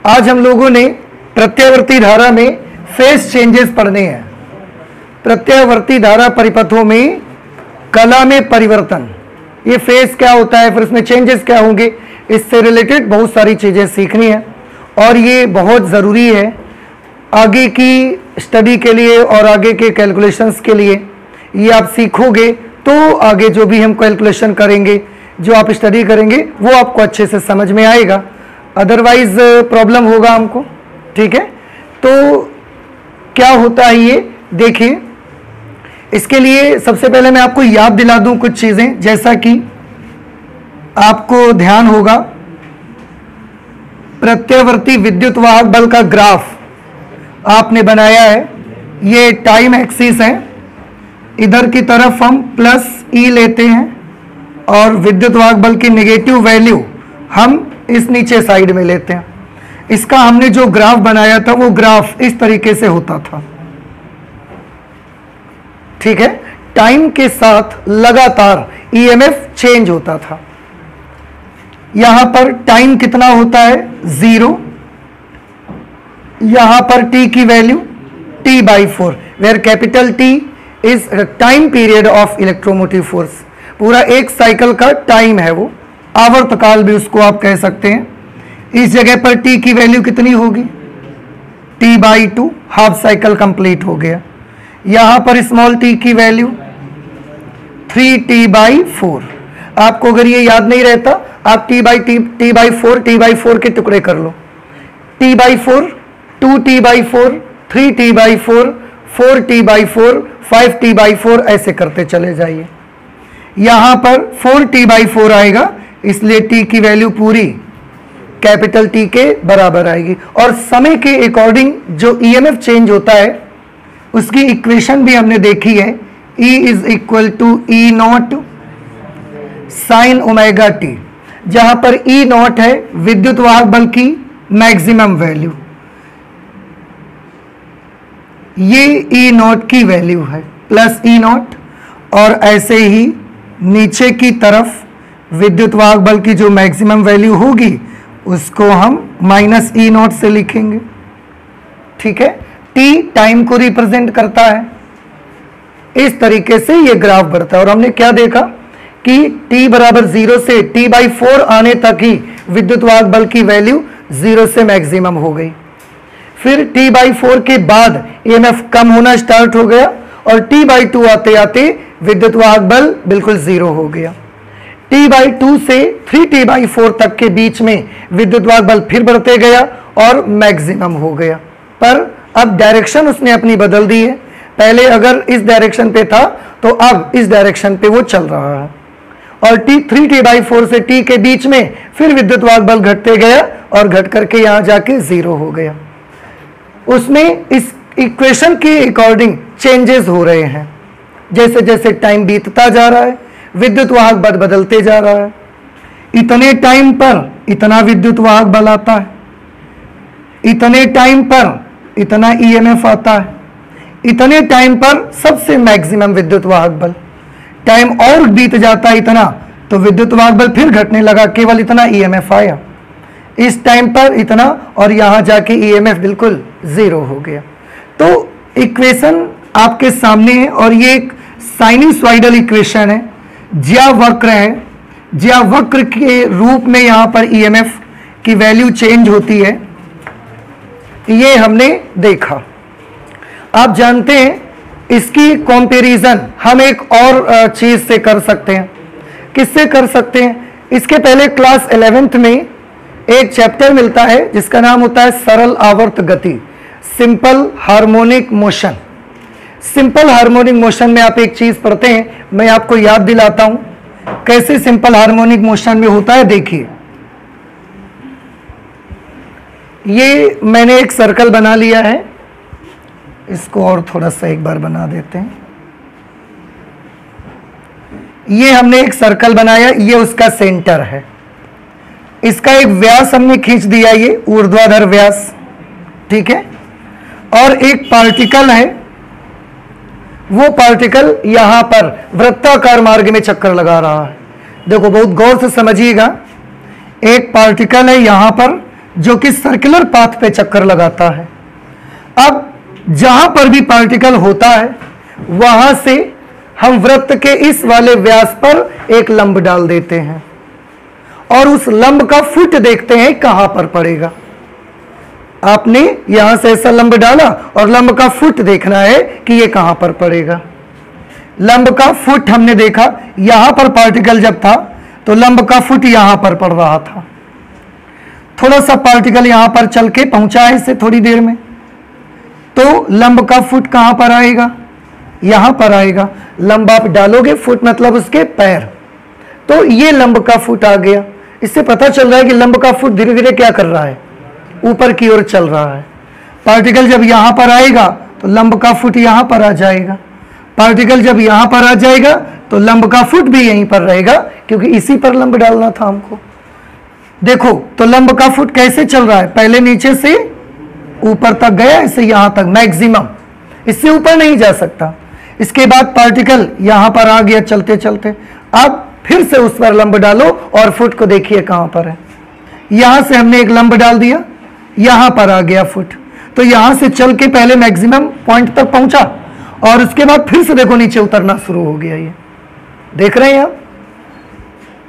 आज हम लोगों ने प्रत्यावर्ती धारा में फेज चेंजेस पढ़ने हैं। प्रत्यावर्ती धारा परिपथों में कला में परिवर्तन, ये फेज क्या होता है, फिर इसमें चेंजेस क्या होंगे, इससे रिलेटेड बहुत सारी चीज़ें सीखनी है और ये बहुत ज़रूरी है आगे की स्टडी के लिए और आगे के कैलकुलेशंस के लिए। ये आप सीखोगे तो आगे जो भी हम कैलकुलेशन करेंगे, जो आप स्टडी करेंगे, वो आपको अच्छे से समझ में आएगा, अदरवाइज प्रॉब्लम होगा हमको। ठीक है, तो क्या होता है ये देखिए। इसके लिए सबसे पहले मैं आपको याद दिला दूं कुछ चीज़ें, जैसा कि आपको ध्यान होगा प्रत्यावर्ती विद्युत वाहक बल का ग्राफ आपने बनाया है। ये टाइम एक्सिस है, इधर की तरफ हम प्लस ई लेते हैं और विद्युत वाहक बल की नेगेटिव वैल्यू हम इस नीचे साइड में लेते हैं। इसका हमने जो ग्राफ बनाया था वो ग्राफ इस तरीके से होता था। ठीक है, टाइम के साथ लगातार ईएमएफ चेंज होता था। यहां पर टाइम कितना होता है 0, यहां पर टी की value T/4, where capital T is time period of electromotive force. पूरा एक साइकिल का टाइम है वो, आवर्तकाल भी उसको आप कह सकते हैं। इस जगह पर T की वैल्यू कितनी होगी T/2, हाफ साइकिल कंप्लीट हो गया। यहां पर स्मॉल t की वैल्यू 3T/4। आपको अगर ये याद नहीं रहता, आप T/4 के टुकड़े कर लो। T/4, 2T/4, 3T/4, 4T/4, 5T/4 ऐसे करते चले जाइए। यहां पर 4T/4 आएगा, इसलिए T की वैल्यू पूरी कैपिटल T के बराबर आएगी। और समय के अकॉर्डिंग जो ईएमएफ चेंज होता है उसकी इक्वेशन भी हमने देखी है। E = E0 sin ωt, जहां पर E0 है विद्युत वाहक बल की मैक्सिमम वैल्यू, ये E0 की वैल्यू है प्लस E0। और ऐसे ही नीचे की तरफ विद्युत वाहक बल की जो मैक्सिमम वैल्यू होगी उसको हम -E0 से लिखेंगे। ठीक है, T टाइम को रिप्रेजेंट करता है। इस तरीके से ये ग्राफ बढ़ता है। और हमने क्या देखा कि T = 0 से T/4 आने तक ही विद्युत वाहक बल की वैल्यू 0 से मैक्सिमम हो गई। फिर T/4 के बाद ईएमएफ कम होना स्टार्ट हो गया और T/2 आते आते विद्युत वाहक बल बिल्कुल 0 हो गया। T/2 से 3T/4 तक के बीच में विद्युत वाहक बल फिर बढ़ते गया और मैक्सिमम हो गया। पर अब डायरेक्शन उसने अपनी बदल दी है। पहले अगर इस डायरेक्शन पे था तो अब इस डायरेक्शन पे वो चल रहा है। और 3T/4 से T के बीच में फिर विद्युत वाहक बल घटते गया और घट करके यहां जाके 0 हो गया। उसमें इस इक्वेशन के अकॉर्डिंग चेंजेस हो रहे हैं। जैसे जैसे टाइम बीतता जा रहा है विद्युत वाहक बल बदलते जा रहा है। इतने टाइम पर इतना विद्युत वाहक बल आता है, इतने टाइम पर इतना ईएमएफ आता है, इतने टाइम पर सबसे मैक्सिमम विद्युत वाहक बल। टाइम और बीत जाता है इतना तो विद्युत वाहक बल फिर घटने लगा, केवल इतना ईएमएफ आया। इस टाइम पर इतना और यहां जाके ईएमएफ बिल्कुल 0 हो गया। तो इक्वेशन आपके सामने है और ये एक साइनसॉइडल इक्वेशन है, ज्या वक्र है। ज्या वक्र के रूप में यहां पर ईएमएफ की वैल्यू चेंज होती है, ये हमने देखा। आप जानते हैं इसकी कंपैरिजन हम एक और चीज से कर सकते हैं। किससे कर सकते हैं? इसके पहले क्लास 11th में एक चैप्टर मिलता है जिसका नाम होता है सरल आवर्त गति, simple harmonic motion. Simple harmonic motion में आप एक चीज पढ़ते हैं, मैं आपको याद दिलाता हूं कैसे सिंपल हार्मोनिक मोशन में होता है। देखिए, ये मैंने एक सर्कल बना लिया है, इसको और थोड़ा सा एक बार बना देते हैं। ये हमने एक सर्कल बनाया, ये उसका सेंटर है। इसका एक व्यास हमने खींच दिया, ये ऊर्ध्वाधर व्यास। ठीक है, और एक पार्टिकल है, वो पार्टिकल यहां पर वृत्ताकार मार्ग में चक्कर लगा रहा है। देखो बहुत गौर से समझिएगा, एक पार्टिकल है यहां पर जो कि सर्कुलर पाथ पे चक्कर लगाता है। अब जहां पर भी पार्टिकल होता है वहां से हम वृत्त के इस वाले व्यास पर एक लंब डाल देते हैं और उस लंब का फुट देखते हैं कहां पर पड़ेगा। आपने यहां से ऐसा लंब डाला और लंब का फुट देखना है कि ये कहां पर पड़ेगा। लंब का फुट हमने देखा, यहां पर पार्टिकल जब था तो लंब का फुट यहां पर पड़ रहा था। थोड़ा सा पार्टिकल यहां पर चल के पहुंचा है इससे थोड़ी देर में, तो लंब का फुट कहां पर आएगा, यहां पर आएगा। लंब आप डालोगे, फुट मतलब उसके पैर, तो ये लंब का फुट आ गया। इससे पता चल रहा है कि लंब का फुट धीरे धीरे क्या कर रहा है, ऊपर की ओर चल रहा है। पार्टिकल जब यहां पर आएगा तो लंब का फुट यहां पर आ जाएगा। पार्टिकल जब यहां पर आ जाएगा तो लंब का फुट भी यहीं पर रहेगा, क्योंकि इसी पर लंब डालना था हमको। देखो तो लंब का फुट कैसे चल रहा है, पहले नीचे से ऊपर तक गया, इसे यहां तक मैक्सिमम, इससे ऊपर नहीं जा सकता। इसके बाद पार्टिकल यहां पर आ गया चलते चलते, अब फिर से उस पर लंब डालो और फुट को देखिए कहां पर है। यहां से हमने एक लंब डाल दिया, यहां पर आ गया फुट, तो यहां से चल के पहले मैक्सिमम पॉइंट तक पहुंचा और उसके बाद फिर से देखो नीचे उतरना शुरू हो गया। ये देख रहे हैं आप,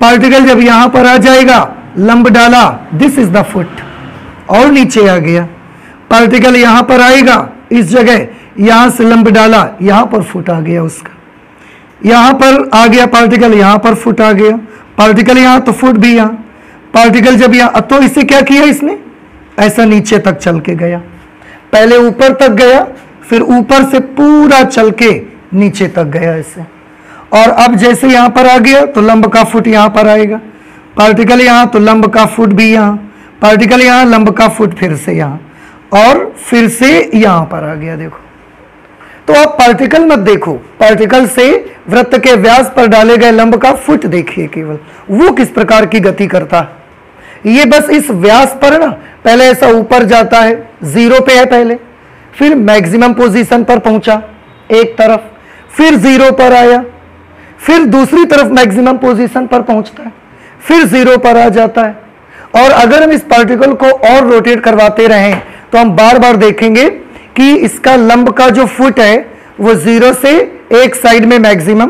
पार्टिकल जब यहां पर आ जाएगा, लंब डाला, दिस इज द फुट, और नीचे आ गया। पार्टिकल यहां पर आएगा इस जगह, यहां से लंब डाला, यहां पर फुट आ गया उसका। यहां पर आ गया पार्टिकल, यहां पर फुट आ गया। पार्टिकल यहां तो फुट भी यहां। पार्टिकल जब यहां, तो इसे क्या किया इसने, ऐसा नीचे तक चल के गया। पहले ऊपर तक गया, फिर ऊपर से पूरा चल के नीचे तक गया ऐसे। और अब जैसे यहां पर आ गया तो लंब का फुट यहां पर आएगा। पार्टिकल यहां तो लंब का फुट भी यहां, पार्टिकल यहां, लंब का फुट फिर से यहां, और फिर से यहां पर आ गया। देखो तो आप पार्टिकल मत देखो, पार्टिकल से वृत्त के व्यास पर डाले गए लंब का फुट देखिए केवल, वो किस प्रकार की गति करता है। ये बस इस व्यास पर ना पहले ऐसा ऊपर जाता है, जीरो पे है पहले, फिर मैक्सिमम पोजीशन पर पहुंचा एक तरफ, फिर जीरो पर आया, फिर दूसरी तरफ मैक्सिमम पोजीशन पर पहुंचता है, फिर जीरो पर आ जाता है। और अगर हम इस पार्टिकल को और रोटेट करवाते रहें तो हम बार बार देखेंगे कि इसका लंब का जो फुट है वो जीरो से एक साइड में मैक्सिमम,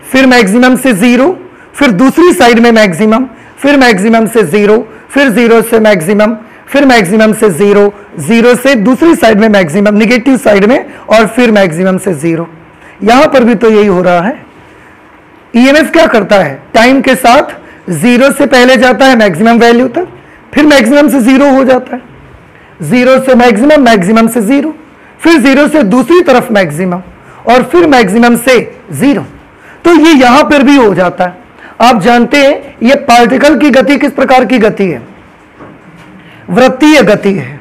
फिर मैक्सिमम से जीरो, फिर दूसरी साइड में मैक्सिमम, फिर मैक्सिमम से जीरो, फिर जीरो से मैक्सिमम, फिर मैक्सिमम से जीरो, जीरो से दूसरी साइड में मैक्सिमम, निगेटिव साइड में, और फिर मैक्सिमम से जीरो। यहां पर भी तो यही हो रहा है। ईएमएफ क्या करता है, टाइम के साथ जीरो से पहले जाता है मैक्सिमम वैल्यू तक, फिर मैक्सिमम से जीरो हो जाता है, जीरो से मैक्सिमम, मैक्सिमम से जीरो, फिर जीरो से दूसरी तरफ मैक्सिमम, और फिर मैक्सिमम से जीरो। तो ये यहां पर भी हो जाता है। आप जानते हैं ये पार्टिकल की गति किस प्रकार की गति है, वृत्तीय गति है।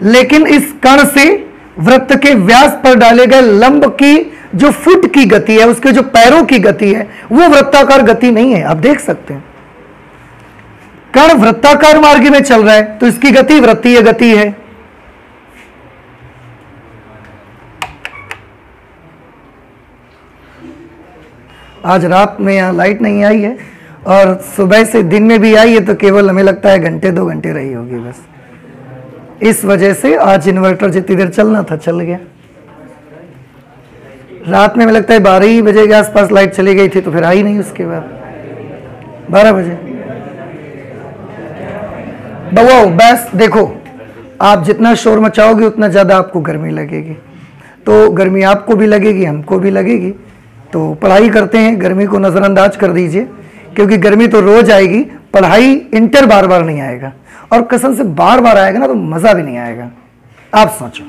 लेकिन इस कण से वृत्त के व्यास पर डाले गए लंब की जो फुट की गति है, उसके जो पैरों की गति है, वो वृत्ताकार गति नहीं है। आप देख सकते हैं कण वृत्ताकार मार्ग में चल रहा है तो इसकी गति वृत्तीय गति है। आज रात में यहां लाइट नहीं आई है और सुबह से दिन में भी आई है तो केवल हमें लगता है घंटे 2 घंटे रही होगी बस। इस वजह से आज इन्वर्टर जितनी देर चलना था चल गया। रात में हमें लगता है 12 ही बजे के आसपास लाइट चली गई थी तो फिर आई नहीं उसके बाद 12 बजे। बस देखो, आप जितना शोर मचाओगे उतना ज़्यादा आपको गर्मी लगेगी, तो गर्मी आपको भी लगेगी, हमको भी लगेगी। तो पढ़ाई करते हैं, गर्मी को नज़रअंदाज कर दीजिए, क्योंकि गर्मी तो रोज आएगी, पढ़ाई इंटर बार बार नहीं आएगा, और कसम से बार बार आएगा ना तो मज़ा भी नहीं आएगा। आप सोचो,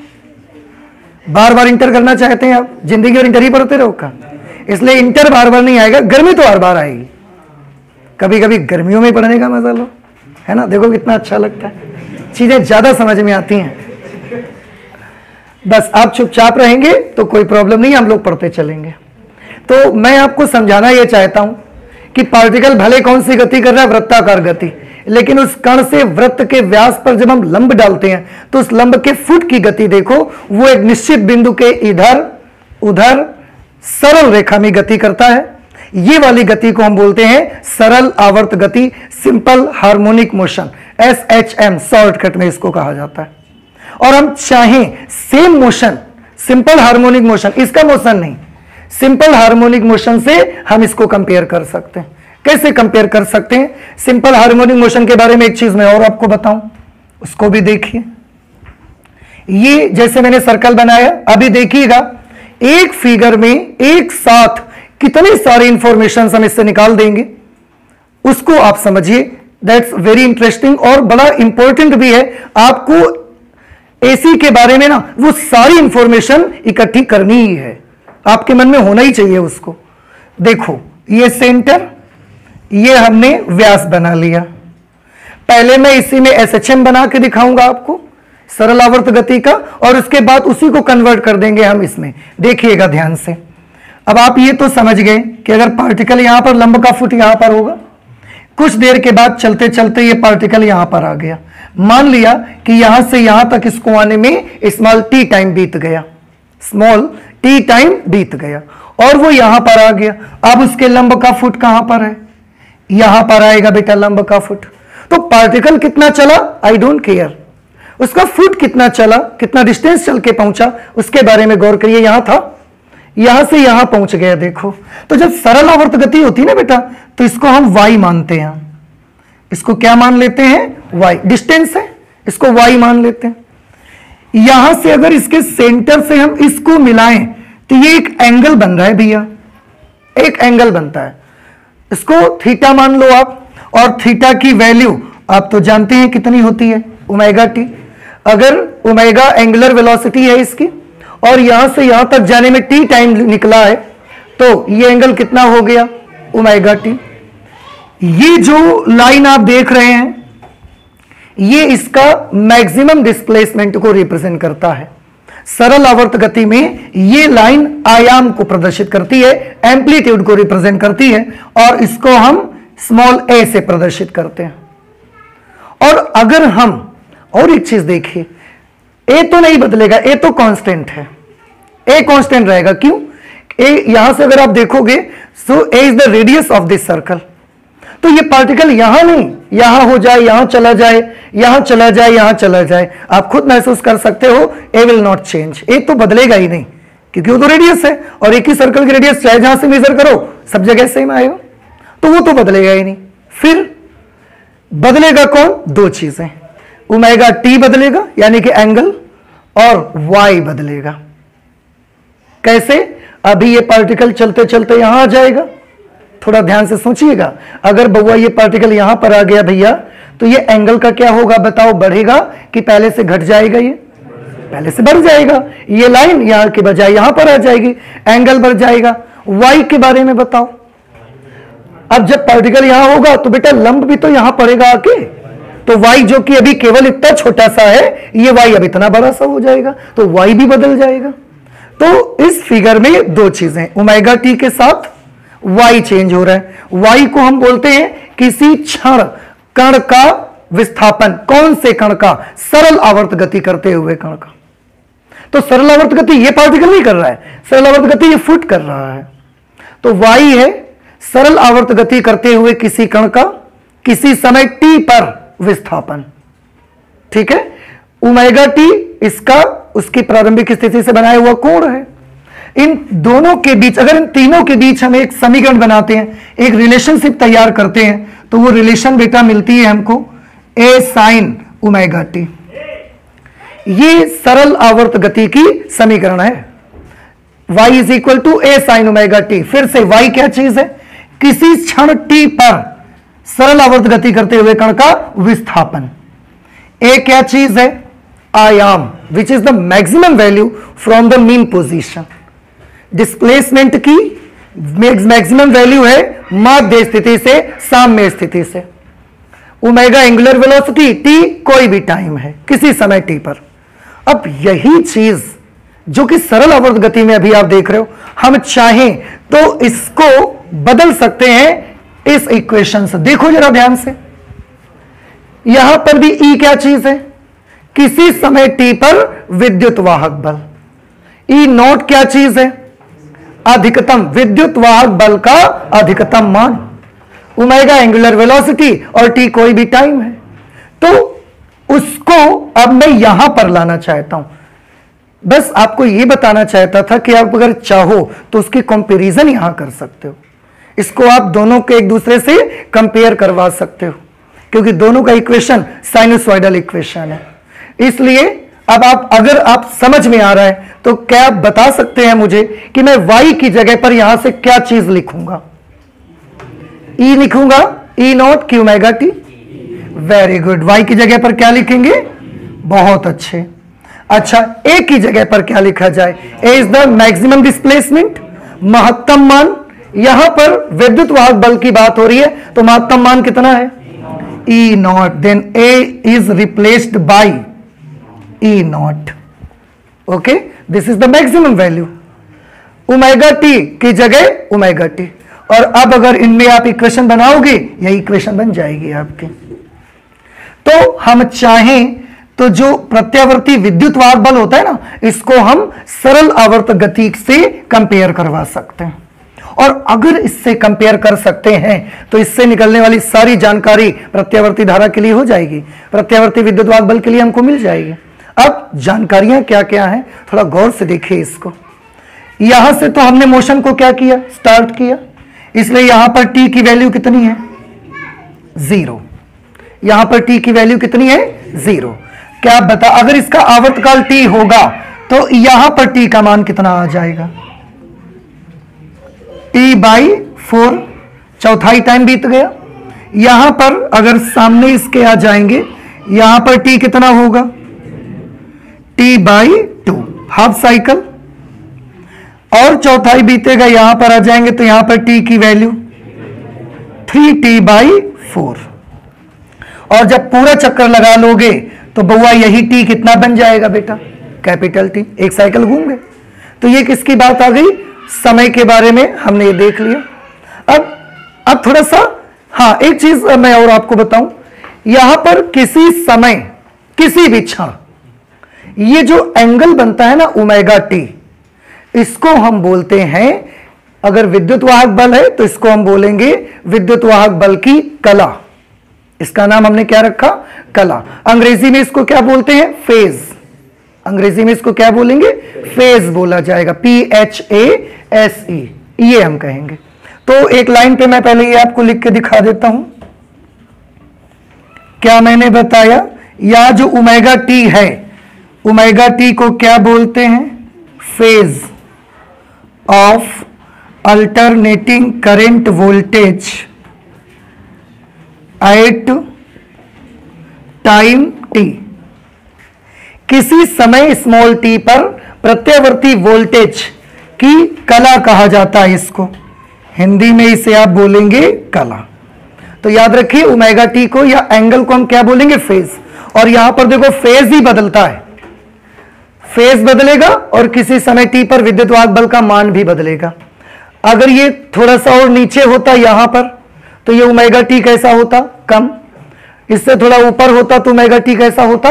बार बार इंटर करना चाहते हैं आप, जिंदगी और इंटर ही पढ़ते रहो का, इसलिए इंटर बार बार नहीं आएगा, गर्मी तो हर बार आएगी। कभी कभी गर्मियों में पढ़ने का मजा लो, है ना, देखो कितना अच्छा लगता है, चीजें ज्यादा समझ में आती हैं। बस आप चुपचाप रहेंगे तो कोई प्रॉब्लम नहीं, हम लोग पढ़ते चलेंगे। तो मैं आपको समझाना यह चाहता हूं कि पार्टिकल भले कौन सी गति कर रहा है, वृत्ताकार गति, लेकिन उस कण से वृत्त के व्यास पर जब हम लंब डालते हैं तो उस लंब के फुट की गति देखो, वो एक निश्चित बिंदु के इधर उधर सरल रेखा में गति करता है। ये वाली गति को हम बोलते हैं सरल आवर्त गति, simple harmonic motion, SHM shortcut में इसको कहा जाता है। और हम चाहें same motion, simple harmonic motion, इसका मोशन नहीं, सिंपल हार्मोनिक मोशन से हम इसको कंपेयर कर सकते हैं। कैसे कंपेयर कर सकते हैं? सिंपल हार्मोनिक मोशन के बारे में एक चीज मैं और आपको बताऊं, उसको भी देखिए। ये जैसे मैंने सर्कल बनाया, अभी देखिएगा एक फिगर में एक साथ कितने सारे इंफॉर्मेशन हम इससे निकाल देंगे, उसको आप समझिए। दैट्स वेरी इंटरेस्टिंग और बड़ा इंपॉर्टेंट भी है। आपको एसी के बारे में ना वो सारी इंफॉर्मेशन इकट्ठी करनी ही है, आपके मन में होना ही चाहिए उसको। देखो ये सेंटर, ये हमने व्यास बना लिया। पहले मैं इसी में SHM बना के दिखाऊंगा आपको सरल आवर्त गति का, और उसके बाद उसी को कन्वर्ट कर देंगे हम इसमें। देखिएगा ध्यान से। अब आप ये तो समझ गए कि अगर पार्टिकल यहां पर लंब का फुट यहां पर होगा, कुछ देर के बाद चलते चलते ये पार्टिकल यहां पर आ गया। मान लिया कि यहां से यहां तक इसको आने में स्मॉल t टाइम बीत गया, स्मॉल t टाइम बीत गया, और वो यहां पर आ गया। अब उसके लंब का फुट कहां पर है? यहां पर आएगा बेटा लंब का फुट। तो पार्टिकल कितना चला आई डोंट केयर, उसका फुट कितना चला, कितना डिस्टेंस चल के पहुंचा, उसके बारे में गौर करिए। यहां था, यहां से यहां पहुंच गया। देखो तो जब सरल आवर्त गति होती है ना बेटा, तो इसको हम y मानते हैं। इसको क्या मान लेते हैं? y, डिस्टेंस है, इसको y मान लेते हैं। यहां से अगर इसके सेंटर से हम इसको मिलाएं तो ये एक एंगल बन रहा है भैया, एक एंगल बनता है। इसको थीटा मान लो आप, और थीटा की वैल्यू आप तो जानते हैं कितनी होती है, ओमेगा टी। अगर ओमेगा एंगुलर वेलोसिटी है इसकी, और यहां से यहां तक जाने में टी टाइम निकला है, तो ये एंगल कितना हो गया? Omega T. ये जो लाइन आप देख रहे हैं, ये इसका मैक्सिमम डिस्प्लेसमेंट को रिप्रेजेंट करता है। सरल आवर्त गति में ये लाइन आयाम को प्रदर्शित करती है, एम्पलीट्यूड को रिप्रेजेंट करती है, और इसको हम स्मॉल a से प्रदर्शित करते हैं। और अगर हम और एक चीज देखिए, a तो नहीं बदलेगा, a तो कांस्टेंट है, a कांस्टेंट रहेगा। क्यों? a यहां से अगर आप देखोगे, सो a is the radius of this circle. तो ये पार्टिकल यहां नहीं, यहां हो जाए, यहां चला जाए, यहां चला जाए, यहां चला जाए, आप खुद महसूस कर सकते हो, a will not change, a तो बदलेगा ही नहीं, क्योंकि वो तो रेडियस है, और एक ही सर्कल की रेडियस चाहे जहां से मेजर करो सब जगह सेम आएगा, तो वो तो बदलेगा ही नहीं। फिर बदलेगा कौन? दो चीजें, ओमेगा टी बदलेगा यानी कि एंगल, और y बदलेगा। कैसे? अभी ये पार्टिकल चलते चलते यहां आ जाएगा, थोड़ा ध्यान से सोचिएगा। अगर बउआ ये पार्टिकल यहां पर आ गया भैया, तो ये एंगल का क्या होगा बताओ? बढ़ेगा कि पहले से घट जाएगा? ये पहले से बढ़ जाएगा। ये लाइन यहां के बजाय यहां पर आ जाएगी, एंगल बढ़ जाएगा। y के बारे में बताओ। अब जब पार्टिकल यहां होगा तो बेटा लंब भी तो यहां पड़ेगा आके, तो y जो कि अभी केवल इतना छोटा सा है, ये y अब इतना बड़ा सा हो जाएगा, तो y भी बदल जाएगा। तो इस फिगर में दो चीजें, ओमेगा टी के साथ y चेंज हो रहा है। y को हम बोलते हैं किसी क्षण कण का विस्थापन। कौन से कण का? सरल आवर्त गति करते हुए कण का। तो सरल आवर्त गति ये पार्टिकल नहीं कर रहा है, सरल आवर्त गति ये फुट कर रहा है। तो y है सरल आवर्त गति करते हुए किसी कण का किसी समय t पर विस्थापन। ठीक है, ओमेगा टी इसका उसकी प्रारंभिक स्थिति से बनाया हुआ कोण है। इन दोनों के बीच, अगर इन तीनों के बीच हम एक समीकरण बनाते हैं, एक रिलेशनशिप तैयार करते हैं, तो वो रिलेशन बेटा मिलती है हमको a साइन ओमेगा टी। ये सरल आवर्त गति की समीकरण है, y is equal to a sine omega t. फिर से y क्या चीज है? किसी क्षण t पर सरल आवर्त गति करते हुए कण का विस्थापन। a क्या चीज है? आयाम, which is the maximum value from the mean position. Displacement की मैक्सिमम वैल्यू है माध्य स्थिति से साम्य स्थिति से। ओमेगा एंगुलर वेलोसिटी t कोई भी टाइम है, किसी समय t पर। अब यही चीज जो कि सरल आवर्त गति में अभी आप देख रहे हो, हम चाहें तो इसको बदल सकते हैं इस इक्वेशन से। देखो जरा ध्यान से, यहां पर भी E क्या चीज है? किसी समय t पर विद्युत वाहक बल। E नॉट क्या चीज है? अधिकतम विद्युत वाहक बल का अधिकतम मान, ओमेगा एंगुलर वेलोसिटी और टी कोई भी टाइम है। तो उसको अब मैं यहां पर लाना चाहता हूं। बस आपको यह बताना चाहता था कि आप अगर चाहो तो उसकी कंपैरिजन यहां कर सकते हो, इसको आप दोनों के एक दूसरे से कंपेयर करवा सकते हो, क्योंकि दोनों का इक्वेशन साइनसॉइडल इक्वेशन है। इसलिए अब अगर आप समझ में आ रहा है तो क्या आप बता सकते हैं मुझे कि मैं y की जगह पर यहां से क्या चीज लिखूंगा? E लिखूंगा, E नॉट की omega T. Very good. y की जगह पर क्या लिखेंगे? बहुत अच्छे। अच्छा, A की जगह पर क्या लिखा जाए? A is the maximum displacement, महत्तम मान। यहां पर विद्युत वाहक बल की बात हो रही है, तो महत्तम मान कितना है? E naught. Then A is replaced by E naught. Okay, this is the maximum value. Omega t की जगह ओमेगा टी। और अब अगर इनमें आप इक्वेशन बनाओगे, यही इक्वेशन बन जाएगी आपकी। तो हम चाहें तो जो प्रत्यावर्ती विद्युत वाहक बल होता है ना, इसको हम सरल आवर्त गति से कंपेयर करवा सकते हैं। और अगर इससे कंपेयर कर सकते हैं तो इससे निकलने वाली सारी जानकारी प्रत्यावर्ती धारा के लिए हो जाएगी, प्रत्यावर्ती विद्युत वाहक बल के लिए हमको मिल जाएगी। अब जानकारियां क्या क्या हैं, थोड़ा गौर से देखिए इसको। यहां से तो हमने मोशन को क्या किया? स्टार्ट किया। इसलिए यहां पर टी की वैल्यू कितनी है? 0। यहां पर टी की वैल्यू कितनी है? 0। क्या आप बता, अगर इसका आवर्तकाल टी होगा तो यहां पर टी का मान कितना आ जाएगा? T/4, चौथाई टाइम बीत गया। यहां पर अगर सामने इसके आ जाएंगे, यहां पर टी कितना होगा? T/2, half cycle. और चौथाई बीतेगा, यहां पर आ जाएंगे तो यहां पर टी की वैल्यू 3T/4। और जब पूरा चक्कर लगा लोगे तो बउआ यही टी कितना बन जाएगा बेटा? Capital T. एक साइकिल घूम गए। तो ये किसकी बात आ गई? समय के बारे में हमने ये देख लिया। अब थोड़ा सा, हाँ, एक चीज मैं और आपको बताऊं। यहां पर किसी समय, किसी भी क्षण, ये जो एंगल बनता है ना ओमेगा टी, इसको हम बोलते हैं, अगर विद्युत वाहक बल है तो इसको हम बोलेंगे विद्युत वाहक बल की कला। इसका नाम हमने क्या रखा? कला। अंग्रेजी में इसको क्या बोलते हैं? फेज। अंग्रेजी में इसको क्या बोलेंगे? फेज बोला जाएगा, PHASE, ये हम कहेंगे। तो एक लाइन पे मैं पहले ये आपको लिख के दिखा देता हूं। क्या मैंने बताया? या जो ओमेगा टी है, ओमेगा टी को क्या बोलते हैं? Phase of alternating current voltage at time T. किसी समय स्मॉल टी पर प्रत्यावर्ती वोल्टेज की कला कहा जाता है इसको। हिंदी में इसे आप बोलेंगे कला। तो याद रखिए, ओमेगा टी को या एंगल को हम क्या बोलेंगे? फेज। और यहां पर देखो फेज ही बदलता है, फेज बदलेगा और किसी समय टी पर विद्युत वाहक बल का मान भी बदलेगा। अगर ये थोड़ा सा और नीचे होता यहां पर, तो ये ओमेगा टी कैसा होता? कम। इससे थोड़ा ऊपर होता तो ओमेगा टी कैसा होता?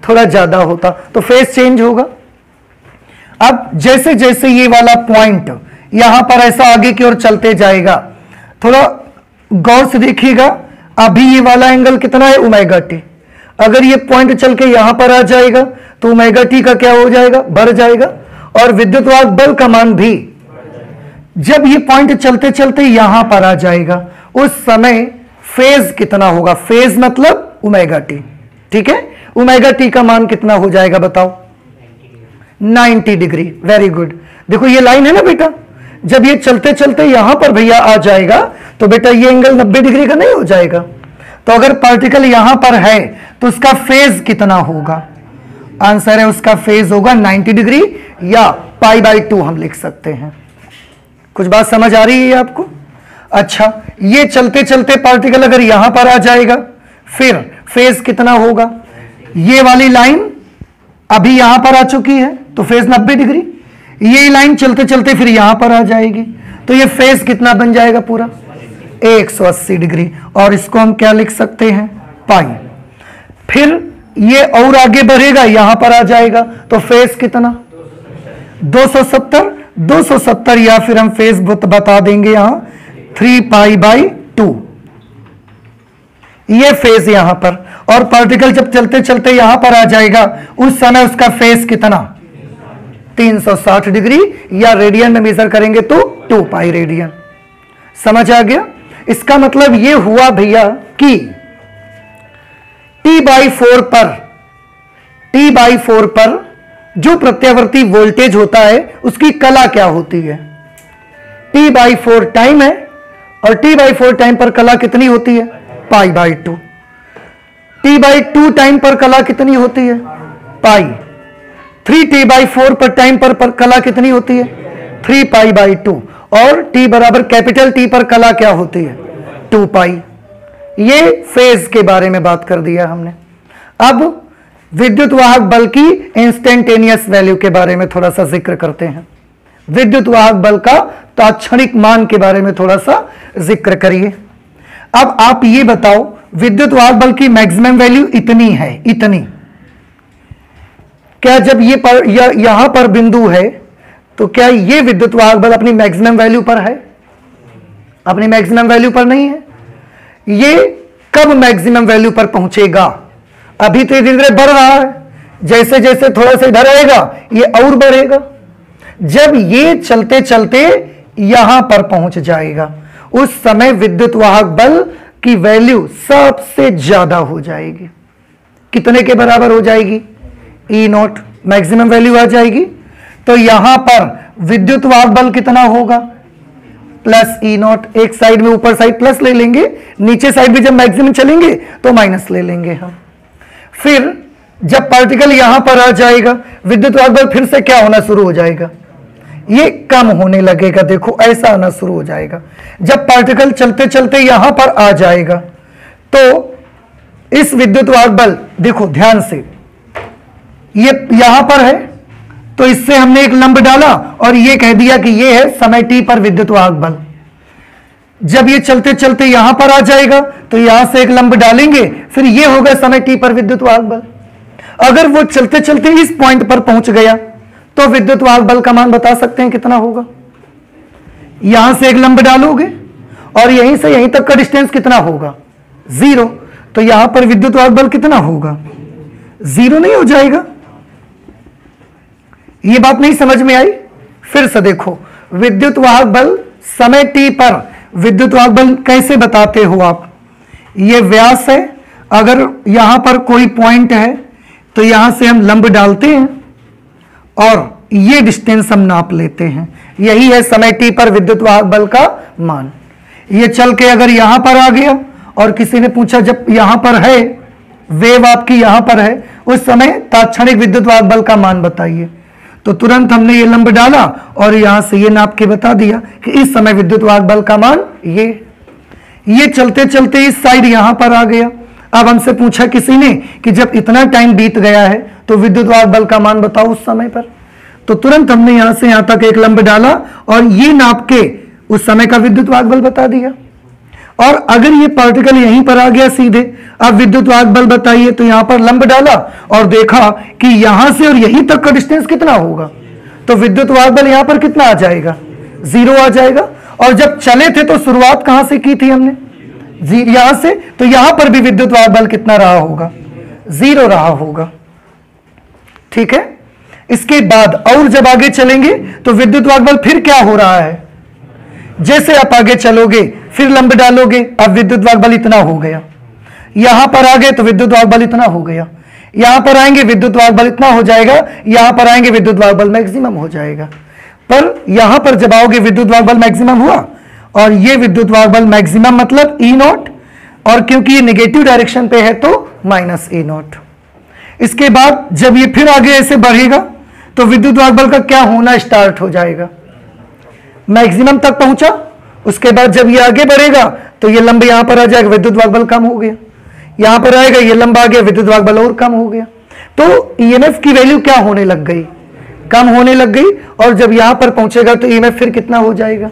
थोड़ा ज्यादा होता। तो फेज चेंज होगा। अब जैसे जैसे ये वाला पॉइंट यहां पर ऐसा आगे की ओर चलते जाएगा, थोड़ा गौर से देखिएगा। अभी ये वाला एंगल कितना है? Omega T. अगर ये पॉइंट चल के यहां पर आ जाएगा तो ओमेगा टी का क्या हो जाएगा? बढ़ जाएगा। और विद्युत वाहक बल का मान भी, जब ये पॉइंट चलते चलते यहां पर आ जाएगा, उस समय फेज कितना होगा? फेज मतलब ओमेगा टी। ठीक है, ओमेगा टी का मान कितना हो जाएगा बताओ? 90 डिग्री। Very good. देखो ये लाइन है ना बेटा, जब ये चलते चलते यहां पर भैया आ जाएगा तो बेटा ये एंगल 90 डिग्री का नहीं हो जाएगा। तो अगर पार्टिकल यहां पर है तो उसका फेज कितना होगा? आंसर है उसका फेज होगा 90 डिग्री, या π/2 हम लिख सकते हैं। कुछ बात समझ आ रही है आपको? अच्छा, ये चलते चलते पार्टिकल अगर यहां पर आ जाएगा, फिर फेज कितना होगा? ये वाली लाइन अभी यहां पर आ चुकी है तो फेज 90 डिग्री। ये लाइन चलते चलते फिर यहां पर आ जाएगी तो ये फेज कितना बन जाएगा? पूरा 180 डिग्री। और इसको हम क्या लिख सकते हैं? पाई। फिर ये और आगे बढ़ेगा, यहां पर आ जाएगा तो फेज कितना? 270। 270 या फिर हम फेज बता देंगे यहां 3π/2, ये फेज यहां पर। और पार्टिकल जब चलते चलते यहां पर आ जाएगा उस समय उसका फेज कितना 360 डिग्री, या रेडियन में मेजर करेंगे तो 2π रेडियन। समझ आ गया? इसका मतलब ये हुआ भैया कि T/4 पर जो प्रत्यावर्ती वोल्टेज होता है उसकी कला क्या होती है? T/4 टाइम है, और T/4 टाइम पर कला कितनी होती है? π/2। T/2 टाइम पर कला कितनी होती है? पाई। 3T/4 पर टाइम पर कला कितनी होती है? 3π/2। और T बराबर कैपिटल T पर कला क्या होती है? 2π। ये फेज के बारे में बात कर दिया हमने। अब विद्युत वाहक बल की इंस्टेंटेनियस वैल्यू के बारे में थोड़ा सा जिक्र करते हैं। विद्युत वाहक बल का तात्क्षणिक मान के बारे में थोड़ा सा जिक्र करिए। अब आप ये बताओ, विद्युत वाहक बल की मैक्सिमम वैल्यू इतनी है, इतनी। क्या जब ये यहां पर बिंदु है तो क्या ये विद्युत वाहक बल अपनी मैक्सिमम वैल्यू पर है? अपनी मैक्सिमम वैल्यू पर नहीं है। ये कब मैक्सिमम वैल्यू पर पहुंचेगा? अभी तो धीरे धीरे बढ़ रहा है, जैसे जैसे थोड़ा सा इधर आएगा ये और बढ़ेगा। जब ये चलते चलते यहां पर पहुंच जाएगा उस समय विद्युत वाहक बल की वैल्यू सबसे ज्यादा हो जाएगी। कितने के बराबर हो जाएगी? E0 मैक्सिमम वैल्यू आ जाएगी। तो यहां पर विद्युत वाहक बल कितना होगा? Plus E0। एक साइड में ऊपर साइड प्लस ले लेंगे, नीचे साइड भी जब मैक्सिमम चलेंगे तो माइनस ले लेंगे हम। फिर जब पार्टिकल यहां पर आ जाएगा विद्युत वाहक बल फिर से क्या होना शुरू हो जाएगा? ये कम होने लगेगा। देखो ऐसा आना शुरू हो जाएगा। जब पार्टिकल चलते चलते यहां पर आ जाएगा तो इस विद्युत वाहक बल, देखो ध्यान से, ये यहां पर है तो इससे हमने एक लंब डाला और ये कह दिया कि ये है समय t पर विद्युत वाहक बल। जब ये चलते चलते यहां पर आ जाएगा तो यहां से एक लंब डालेंगे, फिर ये होगा समय t पर विद्युत वाहक बल। अगर वो चलते चलते इस पॉइंट पर पहुंच गया तो विद्युत वाहक बल का मान बता सकते हैं कितना होगा? यहां से एक लंब डालोगे और यहीं से यहीं तक का डिस्टेंस कितना होगा? 0। तो यहां पर विद्युत वाहक बल कितना होगा? 0 नहीं हो जाएगा? ये बात नहीं समझ में आई? फिर से देखो, विद्युत वाहक बल समय t पर विद्युत वाहक बल कैसे बताते हो आप? ये व्यास है, अगर यहां पर कोई पॉइंट है तो यहां से हम लंब डालते हैं और ये डिस्टेंस हम नाप लेते हैं। यही है समय t पर विद्युत वाहक बल का मान। ये चल के अगर यहां पर आ गया और किसी ने पूछा जब यहां पर है, वेव आपकी यहां पर है, उस समय तात्क्षणिक विद्युत वाहक बल का मान बताइए, तो तुरंत हमने ये लंब डाला और यहां से ये नाप के बता दिया कि इस समय विद्युत वाहक बल का मान ये चलते चलते इस साइड यहां पर आ गया। अब हमसे पूछा किसी ने कि जब इतना टाइम बीत गया है तो विद्युत वाहक बल का मान बताओ उस समय पर, तो तुरंत हमने यहां से यहां तक एक लंब डाला और ये नाप के उस समय का विद्युत वाहक बल बता दिया। और अगर ये पार्टिकल यहीं पर आ गया सीधे, अब विद्युत वाहक बल बताइए, तो यहां पर लंब डाला और देखा कि यहां से और यहीं तक का डिस्टेंस कितना होगा, तो विद्युत वाहक बल यहां पर कितना आ जाएगा? 0 आ जाएगा। और जब चले थे तो शुरुआत कहां से की थी हमने? यहां से, तो यहां पर भी विद्युत वाहक बल कितना रहा होगा? 0 रहा होगा। ठीक है। इसके बाद और जब आगे चलेंगे तो विद्युत वाहक बल फिर क्या हो रहा है? जैसे आप आगे चलोगे फिर लंब डालोगे, अब विद्युत वाहक बल इतना हो गया। यहां पर आ गए तो विद्युत वाहक बल इतना हो गया। यहां पर आएंगे विद्युत वाहक बल इतना हो जाएगा। यहां पर आएंगे विद्युत वाहक बल मैक्सिमम हो जाएगा। पर यहां पर जब आओगे विद्युत वाहक बल मैक्सिमम हुआ और ये विद्युत वाहक बल मैक्सिमम मतलब E0, और क्योंकि ये नेगेटिव डायरेक्शन पे है तो माइनस E0। इसके बाद जब ये फिर आगे ऐसे बढ़ेगा तो विद्युत वाहक बल का क्या होना स्टार्ट हो जाएगा? मैक्सिमम तक पहुंचा। उसके बाद जब ये आगे बढ़ेगा तो ये लंब यहां पर आ जाएगा, विद्युत वाहक बल कम हो गया। यहां पर आएगा, ये लंब आ गया, विद्युत वाहक बल और कम हो गया। तो ईएमएफ की वैल्यू क्या होने लग गई? कम होने लग गई। और जब यहां पर पहुंचेगा तो ईएमएफ फिर कितना हो जाएगा?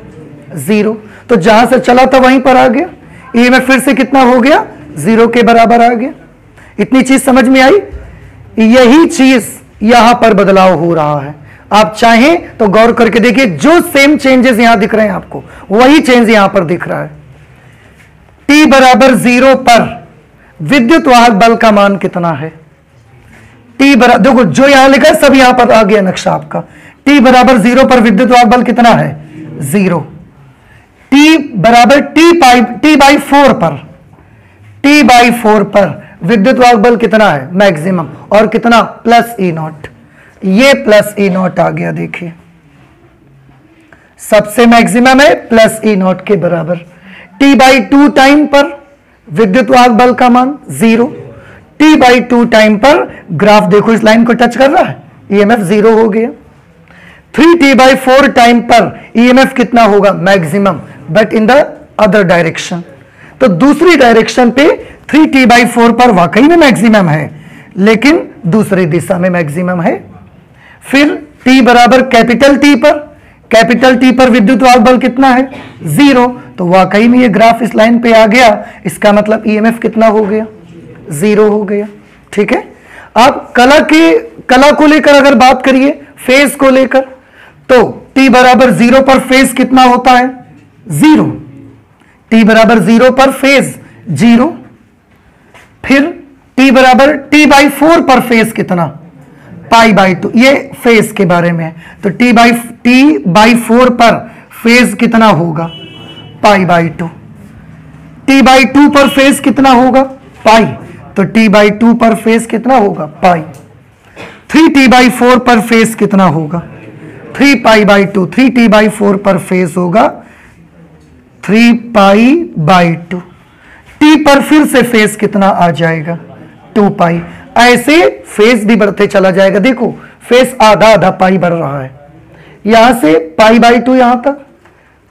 0। तो जहां से चला था वहीं पर आ गया। ईएमएफ फिर से कितना हो गया? 0 के बराबर आ गया। इतनी चीज समझ में आई? यही चीज यहां पर बदलाव हो रहा है। आप चाहें तो गौर करके देखिए, जो सेम चेंजेस यहां दिख रहे हैं आपको वही चेंज यहां पर दिख रहा है। t बराबर 0 पर विद्युत वाहक बल का मान कितना है? t बराबर, देखो जो यहां लिखा है सब यहां पर आ गया नक्शा आपका। t बराबर 0 पर विद्युत वाहक बल कितना है? 0। t बराबर t बाई 4 पर, t बाई 4 पर विद्युत वाहक बल कितना है? मैक्सिमम। और कितना? Plus E not. ये प्लस ई नॉट आ गया, देखिए सबसे मैक्सिमम है प्लस ई नॉट के बराबर। t बाई 2 टाइम पर विद्युत वाहक बल का मान 0। t बाई 2 टाइम पर, ग्राफ देखो इस लाइन को टच कर रहा है, ईएमएफ 0 हो गया। 3t बाई 4 टाइम पर ईएमएफ कितना होगा? Maximum, but in the other direction. तो दूसरी डायरेक्शन पे 3t बाई 4 पर वाकई में मैक्सिमम है, लेकिन दूसरी दिशा में मैक्सिमम है। फिर t बराबर कैपिटल T पर विद्युत वाहक बल कितना है? 0। तो वाकई में ये ग्राफ इस लाइन पे आ गया, इसका मतलब ईएमएफ कितना हो गया? 0 हो गया। ठीक है। आप कला को लेकर अगर बात करिए, फेज को लेकर, तो t बराबर 0 पर फेज कितना होता है? 0। t बराबर 0 पर फेज 0। फिर t बराबर t बाई 4 पर फेज कितना? Pi by 2। ये फेज के बारे में है। तो t बाई 4 पर फेज कितना होगा? Pi by 2। t बाई 2 पर फेज कितना होगा? पाई। तो t बाई 2 पर फेज कितना होगा? पाई। 3t बाई 4 पर फेज कितना होगा? 3 पाई बाई 2। 3t बाई 4 पर फेज होगा 3 पाई बाई 2। t पर फिर से फेज कितना आ जाएगा? 2 पाई। ऐसे फेज भी बढ़ते चला जाएगा। देखो फेज आधा आधा पाई बढ़ रहा है, यहां से पाई बाई 2 यहां तक,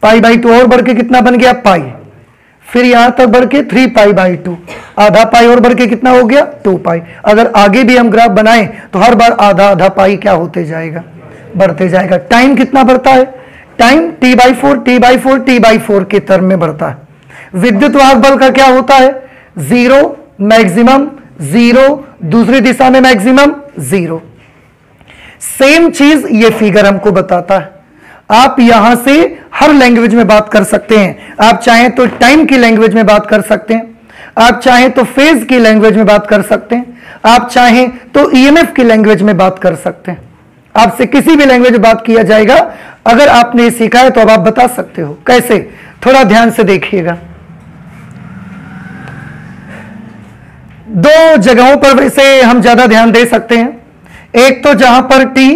पाई बाई 2 और बढ़ के कितना बन गया? पाई। फिर यहां तक बढ़ के 3 पाई बाई 2, आधा पाई और बढ़ के कितना हो गया? 2 पाई। अगर आगे भी हम ग्राफ बनाएं तो हर बार आधा आधा पाई क्या होते जाएगा? बढ़ते जाएगा। टाइम कितना बढ़ता है? Time t by 4 t by 4 t by 4 के टर्म में बढ़ता है। विद्युत वाहक बल का क्या होता है? 0 मैक्सिमम, 0 दूसरी दिशा में मैक्सिमम, 0। सेम चीज ये फिगर हमको बताता है। आप यहां से हर लैंग्वेज में बात कर सकते हैं। आप चाहें तो टाइम की लैंग्वेज में बात कर सकते हैं, आप चाहें तो फेज की लैंग्वेज में बात कर सकते हैं, आप चाहें तो ईएमएफ की लैंग्वेज में बात कर सकते हैं। आपसे किसी भी लैंग्वेज में बात किया जाएगा। अगर आपने सीखा है तो अब आप बता सकते हो। कैसे? थोड़ा ध्यान से देखिएगा। दो जगहों पर वैसे हम ज्यादा ध्यान दे सकते हैं। एक तो जहां पर t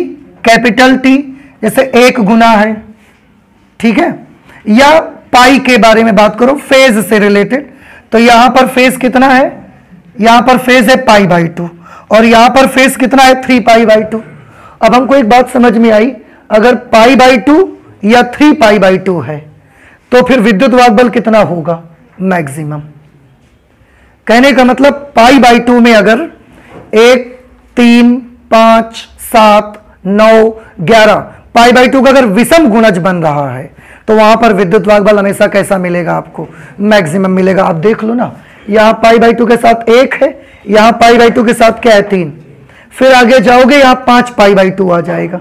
कैपिटल T जैसे 1 गुना है, ठीक है, या पाई के बारे में बात करो फेज से रिलेटेड, तो यहां पर फेज कितना है? यहां पर फेज है पाई बाई 2 और यहां पर फेज कितना है? 3 पाई बाई 2। अब हमको एक बात समझ में आई, अगर पाई बाई 2 या 3 पाई बाई 2 है तो फिर विद्युत वाहक बल कितना होगा? मैक्सिमम। कहने का मतलब पाई बाई 2 में अगर 1, 3, 5, 7, 9, 11 पाई बाई 2 का अगर विषम गुणज बन रहा है तो वहां पर विद्युत वाहक बल हमेशा कैसा मिलेगा आपको? मैक्सिमम मिलेगा। आप देख लो ना, यहां पाई बाई 2 के साथ 1 है, यहां पाई बाई 2 के साथ क्या है? 3। फिर आगे जाओगे यहां 5 पाई बाई 2 आ जाएगा,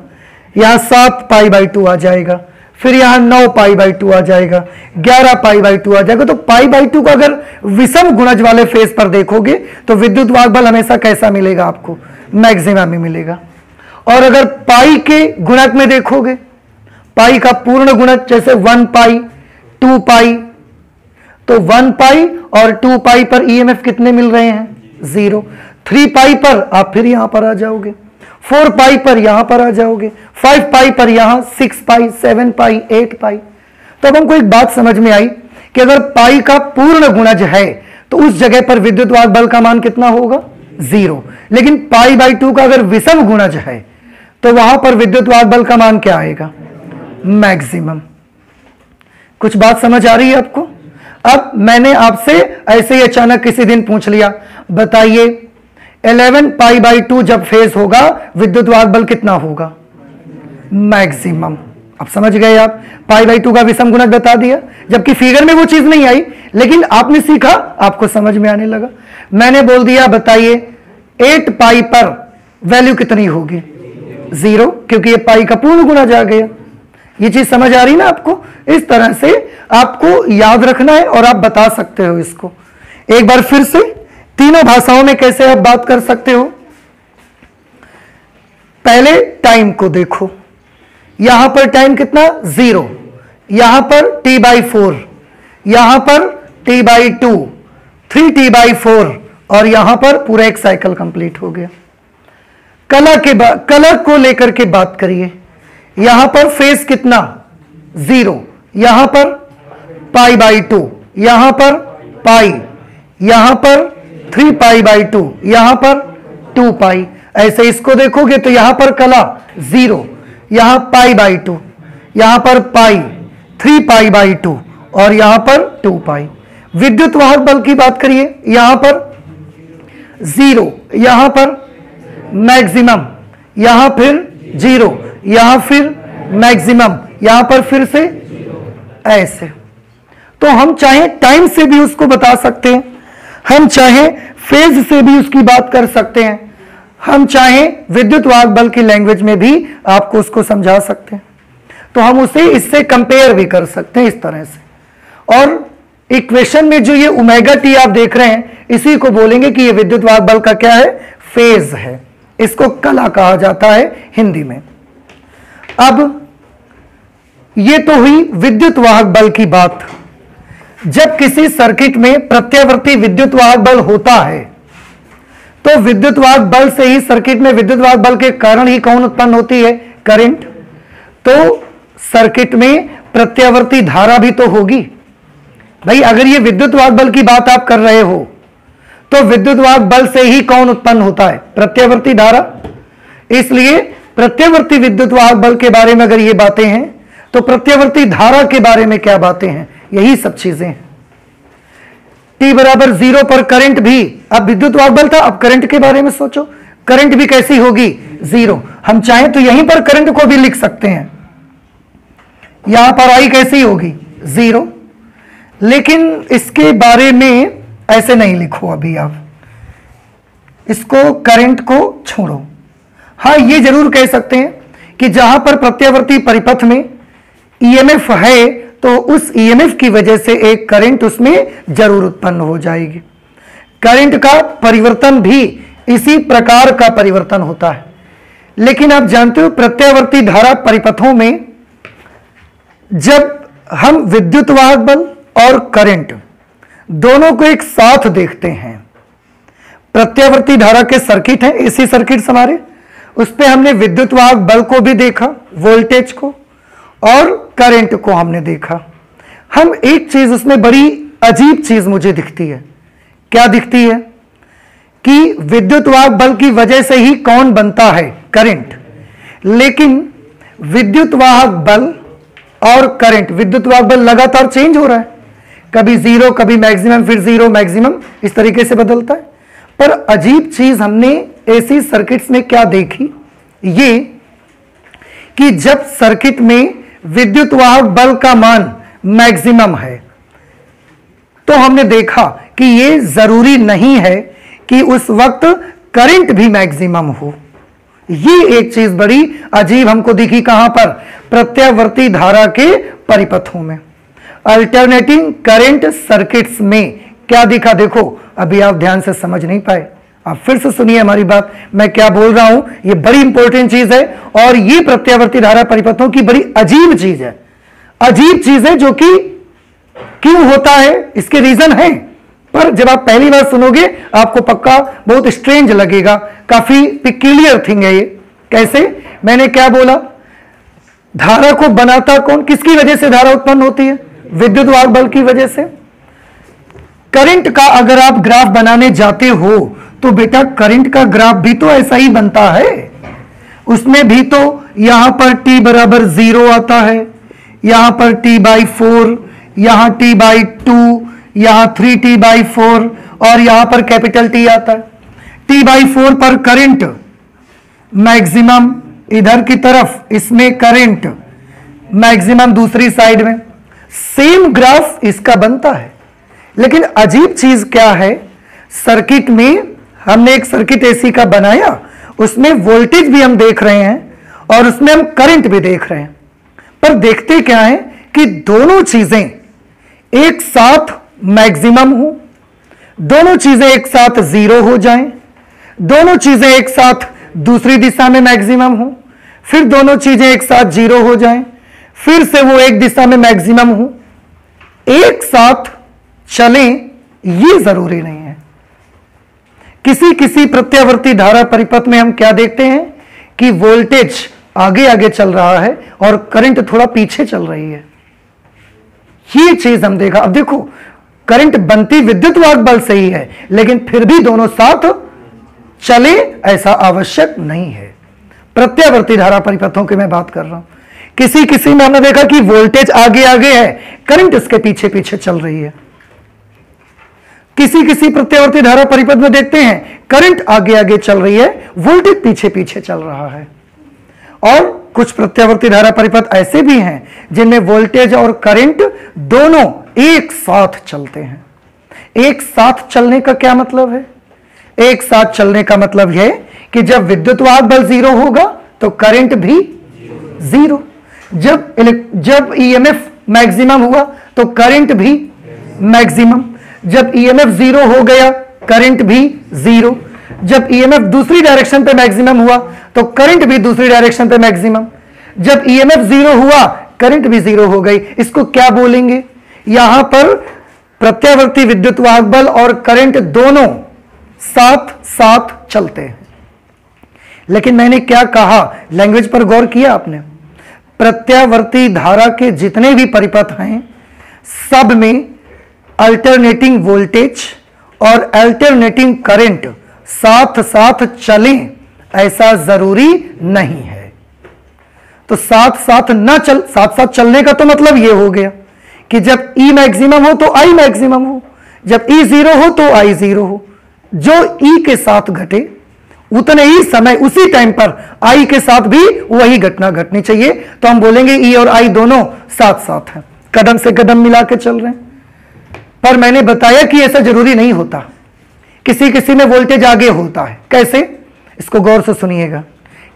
यहां 7 पाई बाई 2 आ जाएगा, फिर यहां 9 पाई बाई 2 आ जाएगा, 11 पाई बाई 2 आ जाएगा। तो पाई बाई 2 का अगर विषम गुणज वाले फेज पर देखोगे तो विद्युत वाहक बल हमेशा कैसा मिलेगा आपको? मैक्सिमम ही मिलेगा। और अगर पाई के गुणक में देखोगे, पाई का पूर्ण गुणक जैसे 1 पाई, 2 पाई, तो 1 पाई और 2 पाई पर ईएमएफ कितने मिल रहे हैं? 0। 3 पाई पर आप फिर यहां पर आ जाओगे, 4 पाई पर यहां पर आ जाओगे, 5 पाई पर यहां, 6 पाई, 7 पाई, 8 पाई। तो अब हमको एक बात समझ में आई कि अगर पाई का पूर्ण गुणज है तो उस जगह पर विद्युत वाहक बल का मान कितना होगा? 0। लेकिन पाई बाई 2 का अगर विषम गुणज है तो वहां पर विद्युत वाहक बल का मान क्या आएगा? मैक्सिमम। कुछ बात समझ आ रही है आपको? अब मैंने आपसे ऐसे ही अचानक किसी दिन पूछ लिया, बताइए 11 पाई बाई 2 जब फेज होगा विद्युत वाहक बल कितना होगा? मैक्सिमम। अब समझ गए आप? पाई बाई 2 का विषम गुणक बता दिया, जबकि फिगर में वो चीज नहीं आई, लेकिन आपने सीखा, आपको समझ में आने लगा। मैंने बोल दिया बताइए 8 पाई पर वैल्यू कितनी होगी? 0, क्योंकि ये पाई का पूर्ण गुणा जा गया। ये चीज समझ आ रही ना आपको? इस तरह से आपको याद रखना है और आप बता सकते हो इसको। एक बार फिर से तीनों भाषाओं में कैसे आप बात कर सकते हो। पहले टाइम को देखो, यहां पर टाइम कितना 0, यहां पर t/4, यहां पर t/2, 3t/4 और यहां पर पूरा एक साइकिल कंप्लीट हो गया। कलर को लेकर के बात करिए, यहां पर फेस कितना 0, यहां पर π/2, यहां पर पाई, यहां पर 3π/2, यहां पर 2π। ऐसे इसको देखोगे तो यहां पर कला 0, यहां π/2, यहां पर पाई 3π/2 और यहां पर 2π। विद्युत वाहक बल की बात करिए, यहां पर 0, यहां पर मैक्सिमम, यहां फिर 0, यहां फिर मैक्सिमम, यहां पर फिर से ऐसे। तो हम चाहे टाइम से भी उसको बता सकते हैं, हम चाहे फेज से भी उसकी बात कर सकते हैं, हम चाहे विद्युत वाहक बल की लैंग्वेज में भी आपको उसको समझा सकते हैं। तो हम उसे इससे कंपेयर भी कर सकते हैं इस तरह से। और इक्वेशन में जो ये ओमेगा टी आप देख रहे हैं, इसी को बोलेंगे कि ये विद्युत वाहक बल का क्या है, फेज है। इसको कला कहा जाता है हिंदी में। अब ये तो हुई विद्युत वाहक बल की बात। जब किसी सर्किट में प्रत्यावर्ती विद्युत वाहक बल होता है तो विद्युत वाहक बल से ही सर्किट में विद्युत वाहक बल के कारण ही कौन उत्पन्न होती है, करंट। तो सर्किट में प्रत्यावर्ती धारा भी तो होगी भाई। अगर ये विद्युत वाहक बल की बात आप कर रहे हो तो विद्युत वाहक बल से ही कौन उत्पन्न होता है, प्रत्यावर्ती धारा। इसलिए प्रत्यावर्ती विद्युत वाहक बल के बारे में अगर ये बातें हैं तो प्रत्यावर्ती धारा के बारे में क्या बातें हैं, यही सब चीजें हैं। t/0 पर करंट भी, अब विद्युत वाहक बल था, अब करंट के बारे में सोचो, करंट भी कैसी होगी 0। हम चाहें तो यहीं पर करंट को भी लिख सकते हैं, यहां पर आई कैसी होगी 0, लेकिन इसके बारे में ऐसे नहीं लिखो अभी आप, इसको करंट को छोड़ो। हाँ, ये जरूर कह सकते हैं कि जहां पर प्रत्यावर्ती परिपथ में ईएमएफ है तो उस ईएमएफ की वजह से एक करंट उसमें जरूर उत्पन्न हो जाएगी। करंट का परिवर्तन भी इसी प्रकार का परिवर्तन होता है। लेकिन आप जानते हो प्रत्यावर्ती धारा परिपथों में जब हम विद्युत वाहक बल और करंट दोनों को एक साथ देखते हैं, प्रत्यावर्ती धारा के सर्किट है, एसी सर्किट हमारे, उस पे हमने विद्युत वाहक बल को भी देखा, वोल्टेज को, और करंट को हमने देखा। हम एक चीज उसमें बड़ी अजीब चीज मुझे दिखती है, क्या दिखती है कि विद्युत वाहक बल की वजह से ही कौन बनता है, करंट। लेकिन विद्युत वाहक बल और करंट, विद्युत वाहक बल लगातार चेंज हो रहा है, कभी 0, कभी मैक्सिमम, फिर 0 मैक्सिमम, इस तरीके से बदलता है। पर अजीब चीज हमने एसी सर्किट्स में क्या देखी, ये कि जब सर्किट में विद्युत वाहक बल का मान मैक्सिमम है तो हमने देखा कि ये जरूरी नहीं है कि उस वक्त करंट भी मैक्सिमम हो। ये एक चीज बड़ी अजीब हमको दिखी, कहां पर, प्रत्यावर्ती धारा के परिपथों में, अल्टरनेटिंग करंट सर्किट्स में क्या दिखा। देखो अभी आप ध्यान से समझ नहीं पाए, आप फिर से सुनिए हमारी बात, मैं क्या बोल रहा हूं, ये बड़ी इंपॉर्टेंट चीज है और ये प्रत्यावर्ती धारा परिपथों की बड़ी अजीब चीज है। अजीब चीज है जो कि क्यों होता है, इसके रीजन है, पर जब आप पहली बार सुनोगे आपको पक्का बहुत स्ट्रेंज लगेगा, काफी पिक्यूलियर थिंग है ये। कैसे, मैंने क्या बोला, धारा को बनाता कौन, किसकी वजह से धारा उत्पन्न होती है, विद्युत वाहक बल की वजह से। करंट का अगर आप ग्राफ बनाने जाते हो तो बेटा करंट का ग्राफ भी तो ऐसा ही बनता है, उसमें भी तो यहां पर t/0 आता है, यहां पर t/4, यहां t/2, यहां 3t/4 और यहां पर कैपिटल T आता है। t/4 पर करंट मैक्सिमम इधर की तरफ, इसमें करंट मैक्सिमम दूसरी साइड में, सेम ग्राफ इसका बनता है। लेकिन अजीब चीज क्या है, सर्किट में हमने एक सर्किट एसी का बनाया, उसमें वोल्टेज भी हम देख रहे हैं और उसमें हम करंट भी देख रहे हैं। पर देखते क्या है कि दोनों चीजें एक साथ मैक्सिमम हो, दोनों चीजें एक साथ जीरो हो जाएं, दोनों चीजें एक साथ दूसरी दिशा में मैक्सिमम हो, फिर दोनों चीजें एक साथ जीरो हो जाएं, फिर से वो एक दिशा में मैक्सिमम हो, एक साथ चलें, ये जरूरी नहीं है। किसी किसी प्रत्यावर्ती धारा परिपथ में हम क्या देखते हैं कि वोल्टेज आगे आगे चल रहा है और करंट थोड़ा पीछे चल रही है। ये चीज हम देखा। अब देखो, करंट बनती विद्युत वाहक बल से ही है, लेकिन फिर भी दोनों साथ चले ऐसा आवश्यक नहीं है। प्रत्यावर्ती धारा परिपथों की मैं बात कर रहा हूं। किसी किसी में हमने देखा कि वोल्टेज आगे आगे है, करंट इसके पीछे पीछे चल रही है। किसी किसी प्रत्यावर्ती धारा परिपथ में देखते हैं करंट आगे आगे चल रही है, वोल्टेज पीछे पीछे चल रहा है। और कुछ प्रत्यावर्ती धारा परिपथ ऐसे भी हैं जिनमें वोल्टेज और करंट दोनों एक साथ चलते हैं। एक साथ चलने का क्या मतलब है? एक साथ चलने का मतलब यह कि जब विद्युत वाहक बल जीरो होगा तो करंट भी जीरो, जब ईएमएफ मैक्सिमम हुआ तो करंट भी मैक्सिमम, जब ईएमएफ जीरो हो गया करंट भी जीरो, जब ईएमएफ दूसरी डायरेक्शन पे मैक्सिमम हुआ तो करंट भी दूसरी डायरेक्शन पे मैक्सिमम, जब ईएमएफ जीरो हुआ करंट भी जीरो हो गई। इसको क्या बोलेंगे? यहां पर प्रत्यावर्ती विद्युत वाहक बल और करंट दोनों साथ साथ चलते हैं। लेकिन मैंने क्या कहा, लैंग्वेज पर गौर किया आपने? प्रत्यावर्ती धारा के जितने भी परिपथ हैं सब में अल्टरनेटिंग वोल्टेज और अल्टरनेटिंग करंट साथ साथ चलें ऐसा जरूरी नहीं है। तो साथ साथ चलने का तो मतलब यह हो गया कि जब E मैक्सिमम हो तो I मैक्सिमम हो, जब E जीरो हो तो I जीरो हो। जो E के साथ घटे उतने ही समय उसी टाइम पर I के साथ भी वही घटना घटनी चाहिए। तो हम बोलेंगे E और I दोनों साथ साथ हैं, कदम से कदम मिला के चल रहे हैं। पर मैंने बताया कि ऐसा जरूरी नहीं होता, किसी किसी में वोल्टेज आगे होता है। कैसे? इसको गौर से सुनिएगा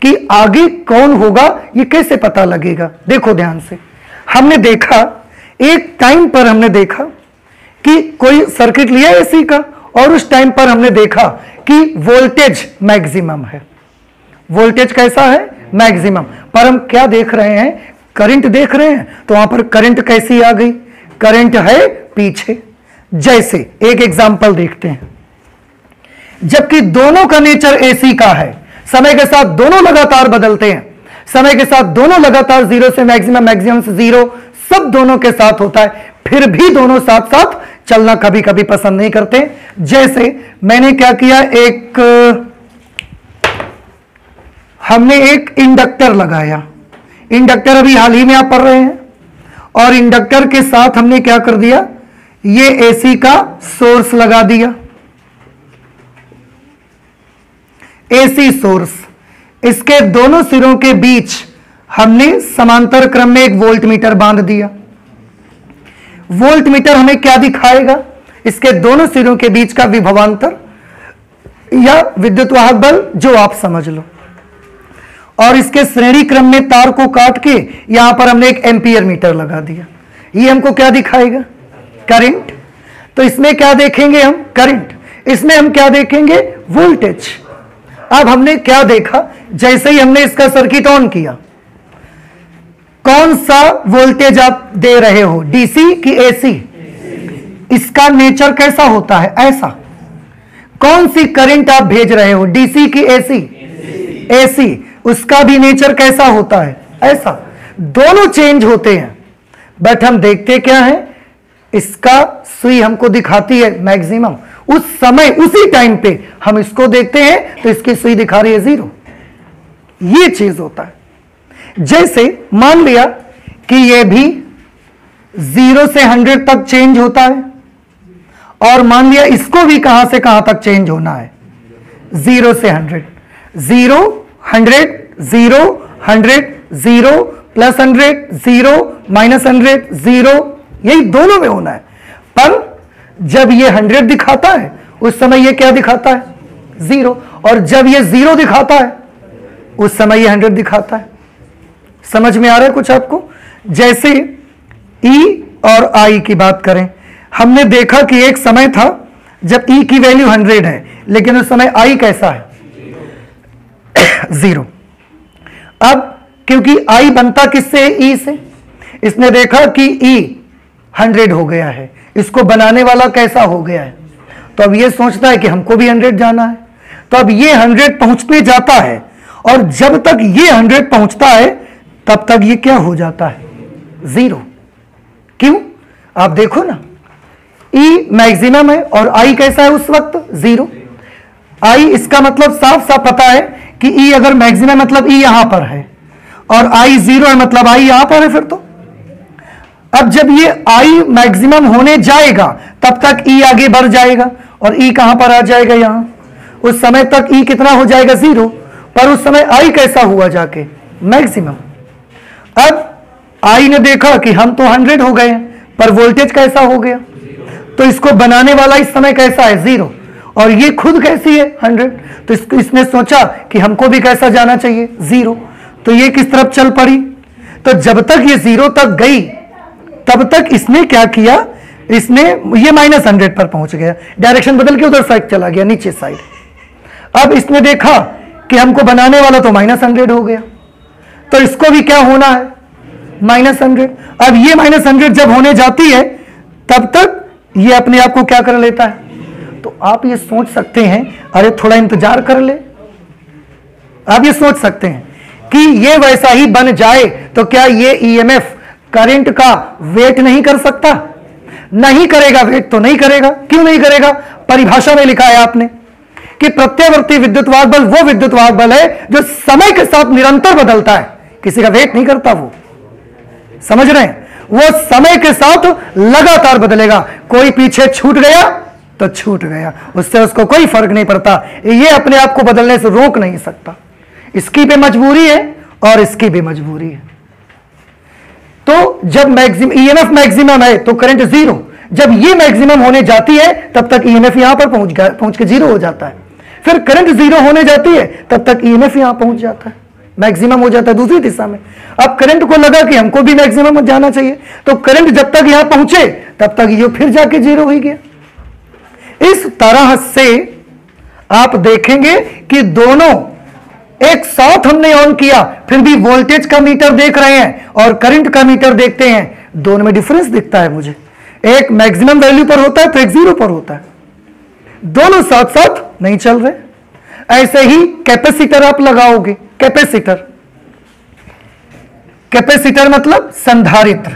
कि आगे कौन होगा ये कैसे पता लगेगा। देखो ध्यान से, हमने देखा एक टाइम पर हमने देखा कि कोई सर्किट लिया एसी का और उस टाइम पर हमने देखा कि वोल्टेज मैक्सिमम है। वोल्टेज कैसा है? मैक्सिमम। पर हम क्या देख रहे हैं? करंट देख रहे हैं। तो वहां पर करंट कैसी आ गई? करंट है पीछे। जैसे एक एग्जांपल देखते हैं, जबकि दोनों का नेचर एसी का है, समय के साथ दोनों लगातार बदलते हैं, समय के साथ दोनों लगातार जीरो से मैक्सिमम, मैक्सिमम से जीरो, सब दोनों के साथ होता है, फिर भी दोनों साथ साथ चलना कभी कभी पसंद नहीं करते। जैसे मैंने क्या किया, हमने एक इंडक्टर लगाया। इंडक्टर अभी हाल ही में आप पढ़ रहे हैं, और इंडक्टर के साथ हमने क्या कर दिया, ये एसी का सोर्स लगा दिया, एसी सोर्स। इसके दोनों सिरों के बीच हमने समांतर क्रम में एक वोल्ट मीटर बांध दिया। वोल्ट मीटर हमें क्या दिखाएगा? इसके दोनों सिरों के बीच का विभवांतर या विद्युत वाहक बल, जो आप समझ लो। और इसके श्रेणी क्रम में तार को काट के यहां पर हमने एक एम्पियर मीटर लगा दिया। ये हमको क्या दिखाएगा? करंट। तो इसमें क्या देखेंगे हम? करंट। इसमें हम क्या देखेंगे? वोल्टेज। अब हमने क्या देखा, जैसे ही हमने इसका सर्किट ऑन किया, कौन सा वोल्टेज आप दे रहे हो, डीसी कि एसी? इसका नेचर कैसा होता है? ऐसा। कौन सी करंट आप भेज रहे हो, डीसी कि एसी? एसी। उसका भी नेचर कैसा होता है? ऐसा। दोनों चेंज होते हैं, बट हम देखते क्या है, इसका सुई हमको दिखाती है मैक्सिमम, उस समय उसी टाइम पे हम इसको देखते हैं तो इसकी सुई दिखा रही है जीरो। ये चीज होता है। जैसे मान लिया कि ये भी 0 से 100 तक चेंज होता है, और मान लिया इसको भी कहां से कहां तक चेंज होना है, 0 से 100, 0 100 0 100 0 प्लस 100 0 माइनस 100 0, यही दोनों में होना है। पर जब ये 100 दिखाता है उस समय ये क्या दिखाता है? 0। और जब ये 0 दिखाता है उस समय ये 100 दिखाता है। समझ में आ रहा है कुछ आपको? जैसे E और I की बात करें, हमने देखा कि एक समय था जब E की वैल्यू 100 है, लेकिन उस समय I कैसा है? 0। अब क्योंकि I बनता किससे है? E से। इसने देखा कि E 100 हो गया है, इसको बनाने वाला कैसा हो गया है, तो अब ये सोचता है कि हमको भी 100 जाना है। तो अब ये 100 पहुंचने जाता है, और जब तक ये 100 पहुंचता है तब तक ये क्या हो जाता है? 0। क्यों? आप देखो ना, E मैक्सिमम है और I कैसा है उस वक्त? 0। I इसका मतलब साफ साफ पता है कि E अगर मैक्सिमम मतलब E यहां पर है और I 0 है मतलब I यहां पर है। फिर तो अब जब ये I मैक्सिमम होने जाएगा तब तक E आगे बढ़ जाएगा और E कहां पर आ जाएगा? यहां। उस समय तक E कितना हो जाएगा? 0। पर उस समय I कैसा हुआ जाके? मैक्सिमम। अब I ने देखा कि हम तो 100 हो गए, पर वोल्टेज कैसा हो गया? तो इसको बनाने वाला इस समय कैसा है? 0। और ये खुद कैसी है? 100। तो इसने सोचा कि हमको भी कैसा जाना चाहिए? 0। तो ये किस तरफ चल पड़ी? तो जब तक ये 0 तक गई तब तक इसने क्या किया? इसने ये -100 पर पहुंच गया, डायरेक्शन बदल के उधर साइड चला गया, नीचे साइड। अब इसने देखा कि हमको बनाने वाला तो -100 हो गया, तो इसको भी क्या होना है? -100। अब ये -100 जब होने जाती है तब तक ये अपने आप को क्या कर लेता है? तो आप ये सोच सकते हैं, अरे थोड़ा इंतजार कर ले। आप ये सोच सकते हैं कि ये वैसा ही बन जाए तो क्या ये ईएमएफ करंट का वेट नहीं कर सकता? नहीं करेगा वेट, तो नहीं करेगा। क्यों नहीं करेगा? परिभाषा में लिखा है आपने कि प्रत्यावर्ती विद्युत वाहक बल वो विद्युत वाहक बल है जो समय के साथ निरंतर बदलता है, किसी का वेट नहीं करता। वो समझ रहे हैं? वो समय के साथ लगातार बदलेगा। कोई पीछे छूट गया तो छूट गया, उससे उसको कोई फर्क नहीं पड़ता। ये अपने आप को बदलने से रोक नहीं सकता। इसकी भी मजबूरी है और इसकी भी मजबूरी है। तो जब ईएमएफ मैक्सिमम है तो करंट 0, जब ये मैक्सिमम होने जाती है तब तक ईएमएफ यहां पर पहुंच के 0 हो जाता है। फिर करंट 0 होने जाती है तब तक ईएमएफ यहां पहुंच जाता है, मैक्सिमम हो जाता है दूसरी दिशा में। अब करंट को लगा कि हमको भी मैक्सिमम जाना चाहिए, तो करंट जब तक यहां पहुंचे तब तक ये फिर जाके 0 हो गया। इस तरह से आप देखेंगे कि दोनों एक साथ हमने ऑन किया, फिर भी वोल्टेज का मीटर देख रहे हैं और करंट का मीटर देखते हैं, दोनों में डिफरेंस दिखता है मुझे। एक मैक्सिमम वैल्यू पर होता है तो एक 0 पर होता है, दोनों साथ साथ नहीं चल रहे। ऐसे ही कैपेसिटर आप लगाओगे, कैपेसिटर मतलब संधारित्र।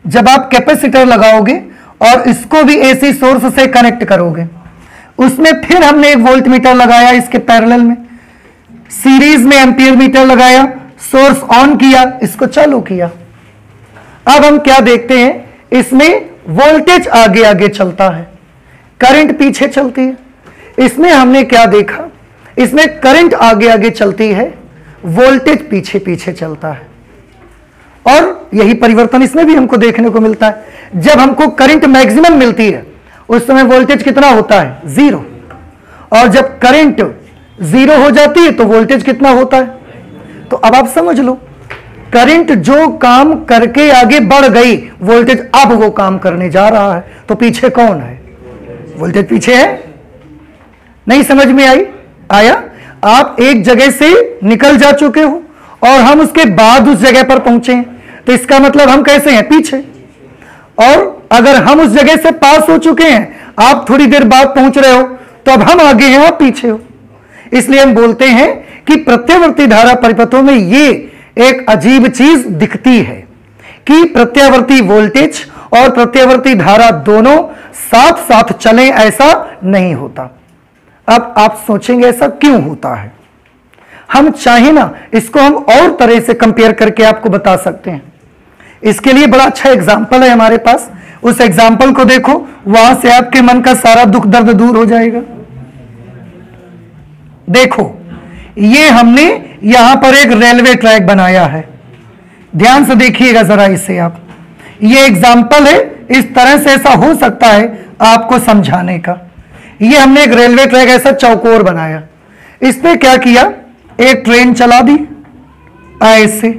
जब आप कैपेसिटर लगाओगे और इसको भी एसी सोर्स से कनेक्ट करोगे, उसमें फिर हमने एक वोल्ट मीटर लगाया, इसके पैरेलल में सीरीज में एम्पियर मीटर लगाया, सोर्स ऑन किया, इसको चालू किया। अब हम क्या देखते हैं? इसमें वोल्टेज आगे आगे चलता है, करंट पीछे चलती है। इसमें हमने क्या देखा? इसमें करंट आगे आगे चलती है, वोल्टेज पीछे पीछे चलता है। और यही परिवर्तन इसमें भी हमको देखने को मिलता है। जब हमको करंट मैक्सिमम मिलती है उस समय वोल्टेज कितना होता है? 0। और जब करंट 0 हो जाती है तो वोल्टेज कितना होता है? तो अब आप समझ लो, करंट जो काम करके आगे बढ़ गई, वोल्टेज अब वो काम करने जा रहा है, तो पीछे कौन है? वोल्टेज पीछे है। नहीं समझ में आया? आप एक जगह से निकल जा चुके हो और हम उसके बाद उस जगह पर पहुंचे हैं, तो इसका मतलब हम कैसे हैं? पीछे। और अगर हम उस जगह से पास हो चुके हैं, आप थोड़ी देर बाद पहुंच रहे हो, तो अब हम आगे हैं, आप पीछे हो। इसलिए हम बोलते हैं कि प्रत्यावर्ती धारा परिपथों में ये एक अजीब चीज दिखती है कि प्रत्यावर्ती वोल्टेज और प्रत्यावर्ती धारा दोनों साथ साथ चलें, ऐसा नहीं होता। अब आप सोचेंगे ऐसा क्यों होता है? हम चाहे ना इसको हम और तरह से कंपेयर करके आपको बता सकते हैं। इसके लिए बड़ा अच्छा एग्जाम्पल है हमारे पास, उस एग्जाम्पल को देखो, वहां से आपके मन का सारा दुख दर्द दूर हो जाएगा। देखो, ये हमने यहां पर एक रेलवे ट्रैक बनाया है, ध्यान से देखिएगा जरा इसे आप। ये एग्जाम्पल है, इस तरह से ऐसा हो सकता है आपको समझाने का। ये हमने एक रेलवे ट्रैक ऐसा चौकोर बनाया, इसने क्या किया? एक ट्रेन चला दी ऐसे,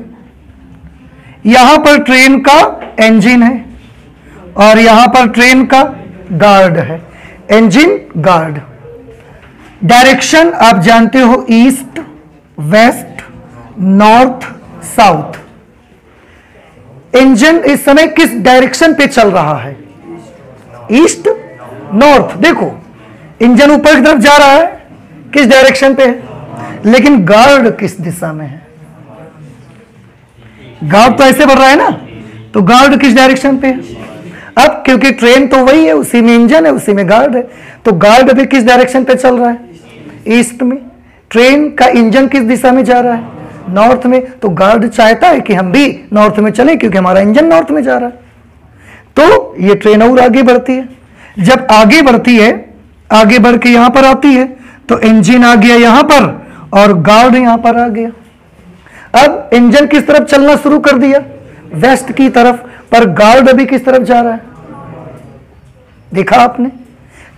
यहां पर ट्रेन का इंजन है और यहां पर ट्रेन का गार्ड है, इंजन गार्ड। डायरेक्शन आप जानते हो, east, west, north, south. Engine इस समय किस डायरेक्शन पे चल रहा है? East, north. देखो इंजन ऊपर की तरफ जा रहा है, किस डायरेक्शन पे है, लेकिन गार्ड किस दिशा में है? गार्ड तो ऐसे बढ़ रहा है ना, तो गार्ड किस डायरेक्शन पे है? अब क्योंकि ट्रेन तो वही है, उसी में इंजन है, उसी में गार्ड है, तो गार्ड अभी किस डायरेक्शन पे चल रहा है? ईस्ट में। ट्रेन का इंजन किस दिशा में जा रहा है? नॉर्थ में। तो गार्ड चाहता है कि हम भी नॉर्थ में चलें क्योंकि हमारा इंजन नॉर्थ में जा रहा है। तो ये ट्रेन और आगे बढ़ती है। जब आगे बढ़ती है, आगे बढ़ के यहां पर आती है, तो इंजन आ गया यहां पर और गार्ड यहां पर आ गया। अब इंजन किस तरफ चलना शुरू कर दिया? वेस्ट की तरफ, पर गार्ड अभी किस तरफ जा रहा है? देखा आपने?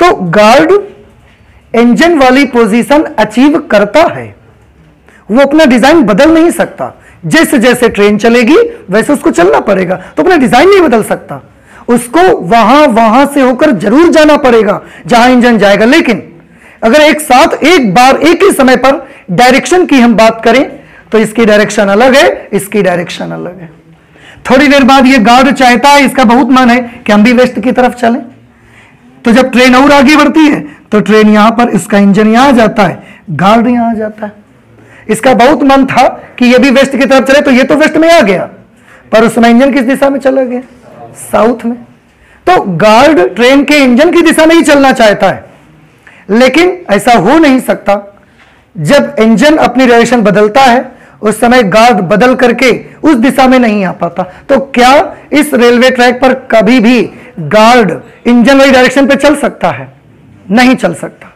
तो गार्ड इंजन वाली पोजीशन अचीव करता है, वो अपना डिजाइन बदल नहीं सकता। जैसे जैसे ट्रेन चलेगी वैसे उसको चलना पड़ेगा, तो अपना डिजाइन नहीं बदल सकता, उसको वहां से होकर जरूर जाना पड़ेगा जहां इंजन जाएगा। लेकिन अगर एक साथ एक बार एक ही समय पर डायरेक्शन की हम बात करें तो इसकी डायरेक्शन अलग है, इसकी डायरेक्शन अलग है। थोड़ी देर बाद ये गार्ड चाहता है, इसका बहुत मन है कि हम भी वेस्ट की तरफ चलें। तो जब ट्रेन और आगे बढ़ती है तो ट्रेन यहां पर, इसका इंजन यहां आ जाता है, गार्ड यहां आ जाता है। इसका बहुत मन था कि ये भी वेस्ट की तरफ चले, तो ये तो वेस्ट में आ गया, पर उस समय इंजन किस दिशा में चला गया? साउथ में। तो गार्ड ट्रेन के इंजन की दिशा में ही चलना चाहता है, लेकिन ऐसा हो नहीं सकता। जब इंजन अपनी डायरेक्शन बदलता है उस समय गार्ड बदल करके उस दिशा में नहीं आ पाता। तो क्या इस रेलवे ट्रैक पर कभी भी गार्ड इंजन वाली डायरेक्शन पे चल सकता है? नहीं चल सकता।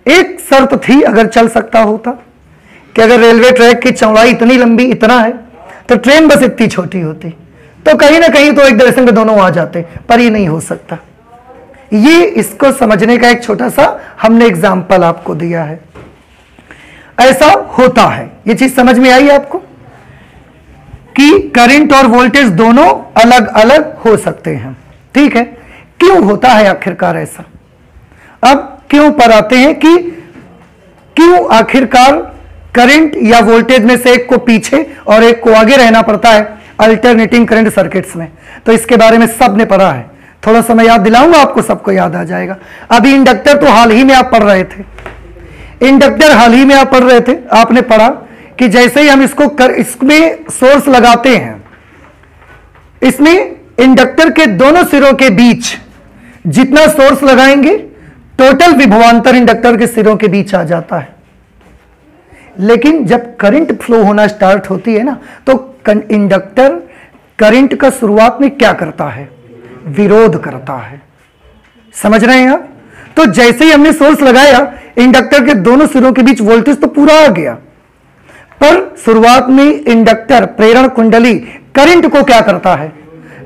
एक शर्त थी, अगर चल सकता होता कि अगर रेलवे ट्रैक की चौड़ाई इतनी लंबी इतना है तो ट्रेन बस इतनी छोटी होती, तो कहीं ना कहीं तो एक डायरेक्शन पे दोनों आ जाते, पर ये नहीं हो सकता। ये इसको समझने का एक छोटा सा हमने एग्जाम्पल आपको दिया है। ऐसा होता है, ये चीज समझ में आई आपको कि करंट और वोल्टेज दोनों अलग अलग हो सकते हैं। ठीक है, क्यों होता है आखिरकार ऐसा? अब क्यों पर आते हैं कि क्यों आखिरकार करंट या वोल्टेज में से एक को पीछे और एक को आगे रहना पड़ता है अल्टरनेटिंग करंट सर्किट्स में। तो इसके बारे में सबने पढ़ा है, थोड़ा समय याद दिलाऊंगा आपको, सबको याद आ जाएगा। अभी इंडक्टर तो हाल ही में आप पढ़ रहे थे, इंडक्टर हाल ही में आप पढ़ रहे थे, आपने पढ़ा कि जैसे ही हम इसमें सोर्स लगाते हैं, इसमें इंडक्टर के दोनों सिरों के बीच जितना सोर्स लगाएंगे टोटल विभवांतर इंडक्टर के सिरों के बीच आ जाता है। लेकिन जब करंट फ्लो होना स्टार्ट होती है ना, तो इंडक्टर करंट का शुरुआत में क्या करता है? विरोध करता है। समझ रहे हैं आप? तो जैसे ही हमने सोर्स लगाया, इंडक्टर के दोनों सिरों के बीच वोल्टेज तो पूरा आ गया, पर शुरुआत में इंडक्टर प्रेरण कुंडली करंट को क्या करता है?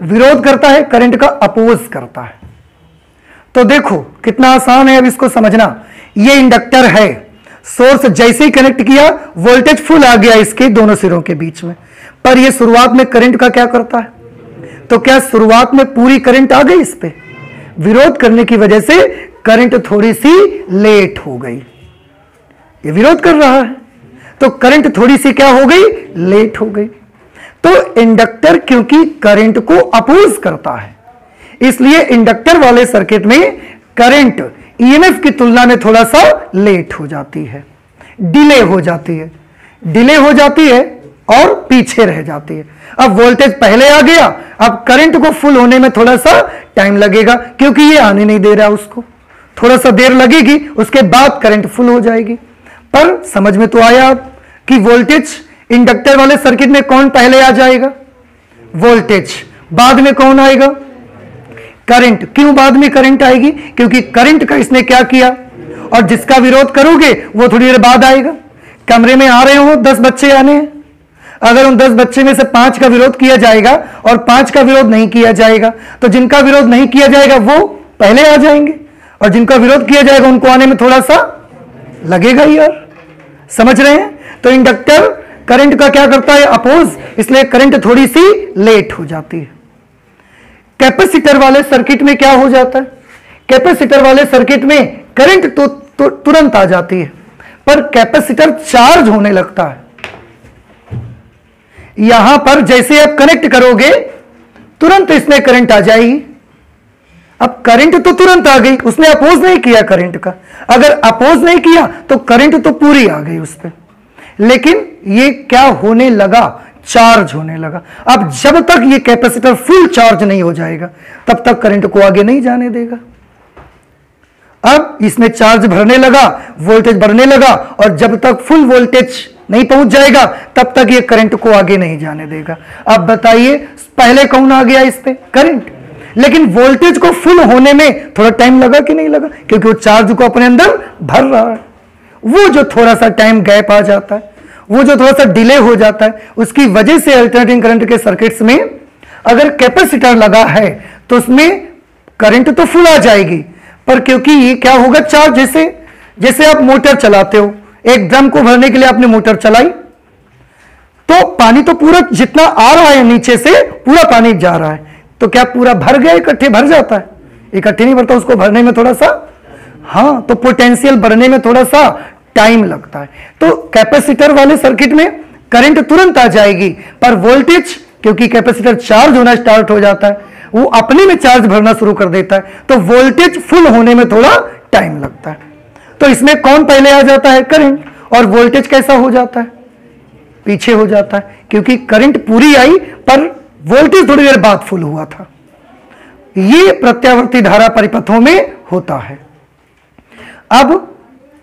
विरोध करता है, करंट का अपोज करता है। तो देखो कितना आसान है अब इसको समझना। ये इंडक्टर है, सोर्स जैसे ही कनेक्ट किया वोल्टेज फुल आ गया इसके दोनों सिरों के बीच में, पर यह शुरुआत में करंट का क्या करता है? तो क्या शुरुआत में पूरी करंट आ गई? इस पे विरोध करने की वजह से करंट थोड़ी सी लेट हो गई। ये विरोध कर रहा है तो करंट थोड़ी सी क्या हो गई? लेट हो गई। तो इंडक्टर क्योंकि करंट को अपोज करता है, इसलिए इंडक्टर वाले सर्किट में करंट ईएमएफ की तुलना में थोड़ा सा लेट हो जाती है, डिले हो जाती है, डिले हो जाती है और पीछे रह जाती है। अब वोल्टेज पहले आ गया, अब करंट को फुल होने में थोड़ा सा टाइम लगेगा क्योंकि ये आने नहीं दे रहा, उसको थोड़ा सा देर लगेगी, उसके बाद करंट फुल हो जाएगी। पर समझ में तो आया आप कि वोल्टेज इंडक्टर वाले सर्किट में कौन पहले आ जाएगा? वोल्टेज। बाद में कौन आएगा? करंट। क्यों बाद में करंट आएगी? क्योंकि करंट का इसने क्या किया, और जिसका विरोध करोगे वो थोड़ी देर बाद आएगा। कमरे में आ रहे हो 10 बच्चे आने हैं, अगर उन 10 बच्चे में से 5 का विरोध किया जाएगा और 5 का विरोध नहीं किया जाएगा, तो जिनका विरोध नहीं किया जाएगा वो पहले आ जाएंगे, और जिनका विरोध किया जाएगा उनको आने में थोड़ा सा लगेगा ही। यार समझ रहे हैं? तो इंडक्टर करंट का क्या करता है, अपोज, इसलिए करंट थोड़ी सी लेट हो जाती है। कैपेसिटर वाले सर्किट में क्या हो जाता है, कैपेसिटर वाले सर्किट में करंट तो तुरंत आ जाती है, पर कैपेसिटर चार्ज होने लगता है। यहां पर जैसे आप कनेक्ट करोगे तुरंत इसमें करंट आ जाएगी। अब करंट तो तुरंत आ गई, उसने अपोज नहीं किया करंट का, अगर अपोज नहीं किया तो करंट तो पूरी आ गई उस पर, लेकिन ये क्या होने लगा, चार्ज होने लगा। अब जब तक ये कैपेसिटर फुल चार्ज नहीं हो जाएगा तब तक करंट को आगे नहीं जाने देगा। अब इसमें चार्ज भरने लगा, वोल्टेज बढ़ने लगा, और जब तक फुल वोल्टेज नहीं पहुंच जाएगा तब तक ये करंट को आगे नहीं जाने देगा। अब बताइए पहले कौन आ गया इस पे, करंट, लेकिन वोल्टेज को फुल होने में थोड़ा टाइम लगा कि नहीं लगा, क्योंकि वो चार्ज को अपने अंदर भर रहा है। वो जो थोड़ा सा टाइम गैप आ जाता है, वो जो थोड़ा सा डिले हो जाता है, उसकी वजह से अल्टरनेटिंग करंट के सर्किट्स में अगर कैपेसिटर लगा है तो उसमें करंट तो फुल आ जाएगी, पर क्योंकि ये क्या होगा, चार्ज, जैसे आप मोटर चलाते हो, एक ड्रम को भरने के लिए आपने मोटर चलाई तो पानी तो पूरा जितना आ रहा है नीचे से पूरा पानी जा रहा है, तो क्या पूरा भर गया, इकट्ठे भर जाता है, इकट्ठे नहीं भरता, उसको भरने में थोड़ा सा, हाँ, तो पोटेंशियल बढ़ने में थोड़ा सा टाइम लगता है। तो कैपेसिटर वाले सर्किट में करंट तुरंत आ जाएगी, पर वोल्टेज, क्योंकि कैपेसिटर चार्ज होना स्टार्ट हो जाता है, वो अपने में चार्ज भरना शुरू कर देता है, तो वोल्टेज फुल होने में थोड़ा टाइम लगता है। तो इसमें कौन पहले आ जाता है, करंट, और वोल्टेज कैसा हो जाता है, पीछे हो जाता है, क्योंकि करंट पूरी आई पर वोल्टेज थोड़ी देर बाद फुल हुआ था। ये प्रत्यावर्ती धारा परिपथों में होता है। अब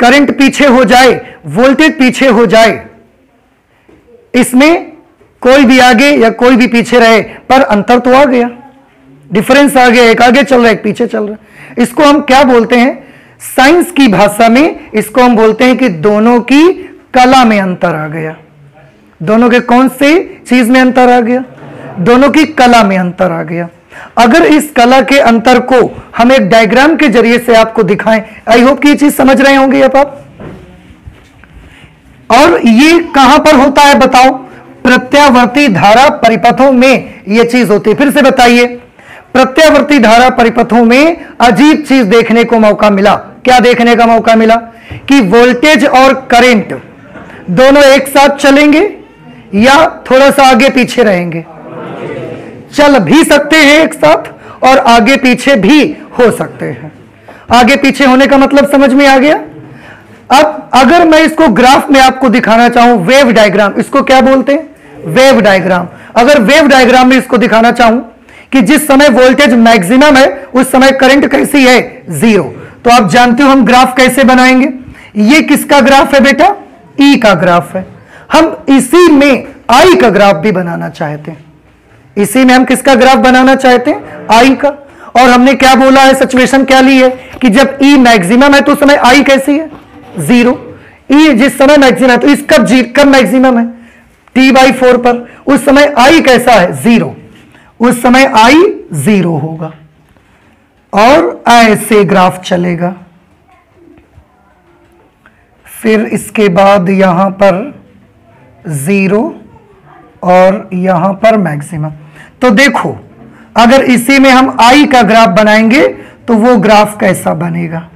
करंट पीछे हो जाए, वोल्टेज पीछे हो जाए, इसमें कोई भी आगे या कोई भी पीछे रहे, पर अंतर तो आ गया, डिफरेंस आ गया, एक आगे चल रहा है, एक पीछे चल रहा है। इसको हम क्या बोलते हैं, साइंस की भाषा में इसको हम बोलते हैं कि दोनों की कला में अंतर आ गया। दोनों के कौन से चीज में अंतर आ गया, दोनों की कला में अंतर आ गया। अगर इस कला के अंतर को हम एक डायग्राम के जरिए से आपको दिखाएं, आई होप कि ये चीज समझ रहे होंगे अब आप। और ये कहां पर होता है बताओ, प्रत्यावर्ती धारा परिपथों में ये चीज होती है। फिर से बताइए, प्रत्यावर्ती धारा परिपथों में अजीब चीज देखने को मौका मिला। क्या देखने का मौका मिला, कि वोल्टेज और करंट दोनों एक साथ चलेंगे या थोड़ा सा आगे पीछे रहेंगे, चल भी सकते हैं एक साथ और आगे पीछे भी हो सकते हैं। आगे पीछे होने का मतलब समझ में आ गया। अब अगर मैं इसको ग्राफ में आपको दिखाना चाहूं, वेव डायग्राम, इसको क्या बोलते हैं, वेव डायग्राम। अगर वेव डायग्राम में इसको दिखाना चाहूं कि जिस समय वोल्टेज मैक्सिमम है उस समय करंट कैसी है, जीरो, तो आप जानते हो हम ग्राफ कैसे बनाएंगे। ये किसका ग्राफ है बेटा, ई का ग्राफ है। हम इसी में आई का ग्राफ भी बनाना चाहते हैं, इसी में हम किसका ग्राफ बनाना चाहते हैं, आई का। और हमने क्या बोला है, सिचुएशन क्या ली है कि जब ई मैक्सिमम है तो उस समय आई कैसी है, जीरो। ई जिस समय मैक्सिमम है तो इस कब मैक्सिमम है, T/4 पर, उस समय आई कैसा है, जीरो, उस समय आई जीरो होगा और ऐसे ग्राफ चलेगा। फिर इसके बाद यहां पर जीरो और यहां पर मैक्सिमम। तो देखो अगर इसी में हम आई का ग्राफ बनाएंगे तो वो ग्राफ कैसा बनेगा,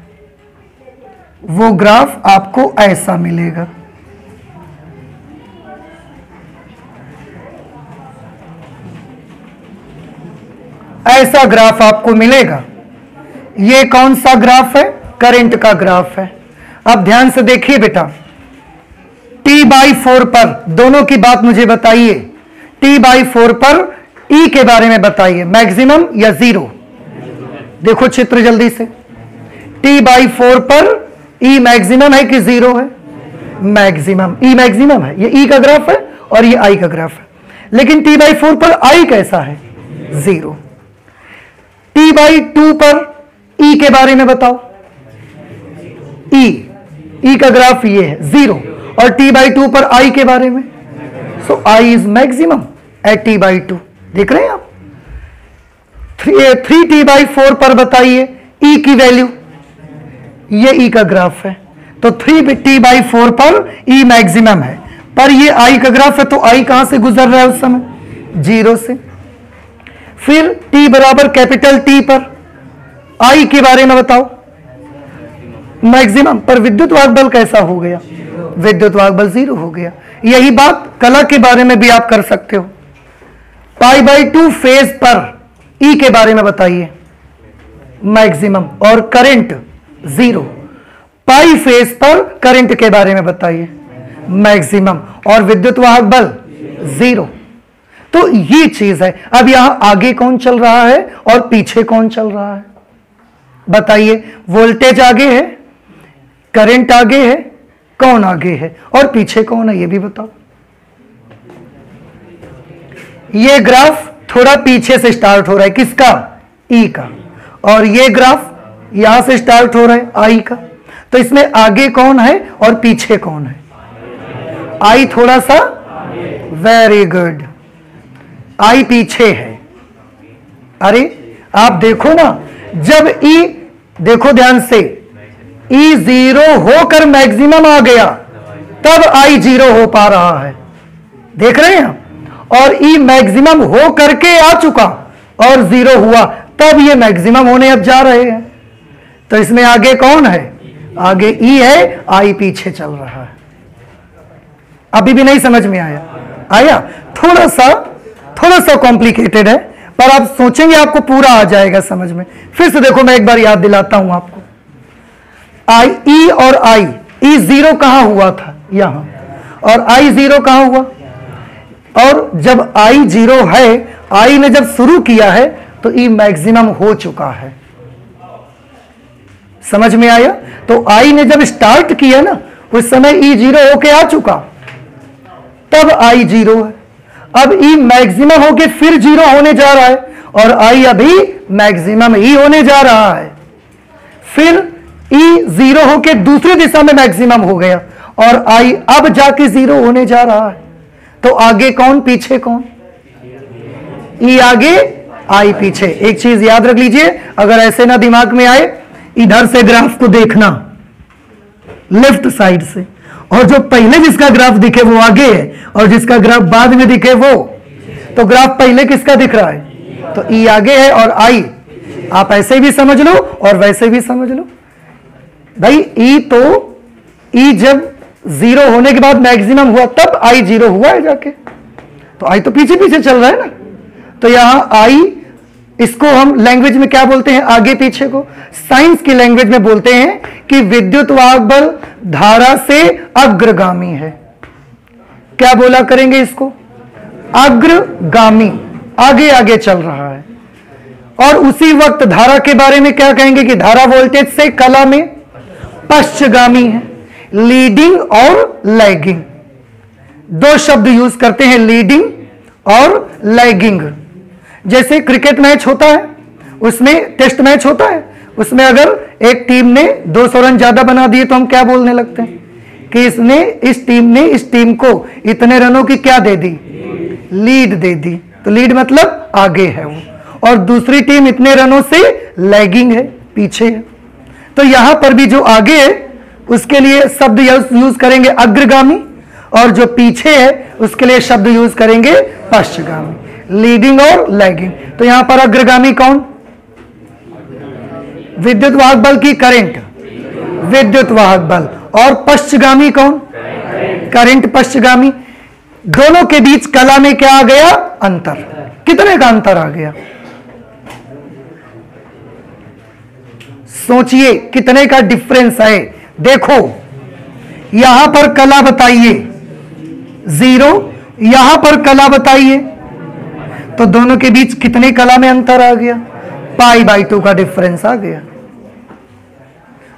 वो ग्राफ आपको ऐसा मिलेगा। ऐसा ग्राफ आपको मिलेगा। ये कौन सा ग्राफ है, करंट का ग्राफ है। अब ध्यान से देखिए बेटा, T/4 पर दोनों की बात मुझे बताइए, T/4 पर E के बारे में बताइए, मैक्सिमम या जीरो। देखो चित्र जल्दी से, T/4 पर E मैक्सिमम है कि जीरो है, मैक्सिमम, E मैक्सिमम है, ये E का ग्राफ है और ये I का ग्राफ है। लेकिन T/4 पर I कैसा है, जीरो। T/2 पर E के बारे में बताओ, E का ग्राफ ये है, जीरो। और T/2 पर I के बारे में, so I is maximum at T/2। देख रहे हैं आप। 3T/4 पर बताइए E की वैल्यू, ये E का ग्राफ है, तो 3T/4 पर E मैक्सिमम है, पर ये आई का ग्राफ है, तो आई कहां से गुजर रहा है उस समय? 0 से। फिर t बराबर कैपिटल T पर आई के बारे में बताओ, मैक्सिमम। पर विद्युत वाहक बल कैसा हो गया? विद्युत वाहक बल 0 हो गया। यही बात कला के बारे में भी आप कर सकते हो। π/2 फेज पर E के बारे में बताइए, मैक्सिमम। और करंट 0। पाई फेज पर करंट के बारे में बताइए, मैक्सिमम। और विद्युत वाहक बल 0। तो ये चीज है। अब यहां आगे कौन चल रहा है और पीछे कौन चल रहा है? बताइए। वोल्टेज आगे है, करंट आगे है, कौन आगे है और पीछे कौन है? ये भी बताओ। ये ग्राफ थोड़ा पीछे से स्टार्ट हो रहा है, किसका? ई का। और ये ग्राफ यहां से स्टार्ट हो रहा है, आई का। तो इसमें आगे कौन है और पीछे कौन है? आई थोड़ा सा, वेरी गुड, आई पीछे है। अरे आप देखो ना, जब ई, देखो ध्यान से, ई 0 होकर मैक्सिमम आ गया, तब आई 0 हो पा रहा है, देख रहे हैं? और ई मैक्सिमम हो करके आ चुका और 0 हुआ, तब ये मैक्सिमम होने अब जा रहे हैं। तो इसमें आगे कौन है? आगे ई है, आई पीछे चल रहा है। अभी भी नहीं समझ में आया? आया? थोड़ा सा कॉम्प्लिकेटेड है, पर आप सोचेंगे आपको पूरा आ जाएगा समझ में। फिर से देखो, मैं एक बार याद दिलाता हूं आपको। आई, ई और आई, ई 0 कहां हुआ था? यहां। और आई 0 कहां हुआ? और जब आई 0 है, आई ने जब शुरू किया है, तो ई मैक्सिमम हो चुका है। समझ में आया? तो आई ने जब स्टार्ट किया ना, उस समय ई 0 होके आ चुका, तब आई 0 है। अब ई मैक्सिमम होके फिर 0 होने जा रहा है, और आई अभी मैक्सिमम ही होने जा रहा है। फिर ई 0 होके दूसरी दिशा में मैक्सिमम हो गया, और आई अब जाके 0 होने जा रहा है। तो आगे कौन, पीछे कौन? ई आगे, आई पीछे। एक चीज याद रख लीजिए, अगर ऐसे ना दिमाग में आए, इधर से ग्राफ को देखना, लेफ्ट साइड से, और जो पहले जिसका ग्राफ दिखे वो आगे है, और जिसका ग्राफ बाद में दिखे वो। तो ग्राफ पहले किसका दिख रहा है? तो ई आगे है और आई, आप ऐसे भी समझ लो और वैसे भी समझ लो भाई। ई तो, ई जब 0 होने के बाद मैक्सिमम हुआ, तब आई 0 हुआ है जाके। तो आई तो पीछे पीछे चल रहा है ना। तो यहां आई, इसको हम लैंग्वेज में क्या बोलते हैं? आगे पीछे को। साइंस की लैंग्वेज में बोलते हैं कि विद्युत वाहक बल धारा से अग्रगामी है। क्या बोला करेंगे इसको? अग्रगामी, आगे आगे चल रहा है। और उसी वक्त धारा के बारे में क्या कहेंगे कि धारा वोल्टेज से कला में पश्चगामी है। लीडिंग और लैगिंग, दो शब्द यूज करते हैं, लीडिंग और लैगिंग। जैसे क्रिकेट मैच होता है, उसमें टेस्ट मैच होता है, उसमें अगर एक टीम ने 200 रन ज्यादा बना दिए, तो हम क्या बोलने लगते हैं कि इस टीम ने इस टीम को इतने रनों की क्या दे दी? लीड दे दी। तो लीड मतलब आगे है वो, और दूसरी टीम इतने रनों से लैगिंग है, पीछे है। तो यहां पर भी जो आगे है उसके लिए शब्द यूज करेंगे अग्रगामी, और जो पीछे है उसके लिए शब्द यूज करेंगे पश्चगामी। लीडिंग और लैगिंग। तो यहां पर अग्रगामी कौन? विद्युत वाहक बल की करंट, विद्युत वाहक बल। और पश्चगामी कौन? करंट पश्चगामी। दोनों के बीच कला में क्या आ गया? अंतर। कितने का अंतर आ गया? सोचिए कितने का डिफरेंस है। देखो यहां पर कला बताइए 0, यहां पर कला बताइए, तो दोनों के बीच कितने कला में अंतर आ गया? π/2 का डिफरेंस आ गया।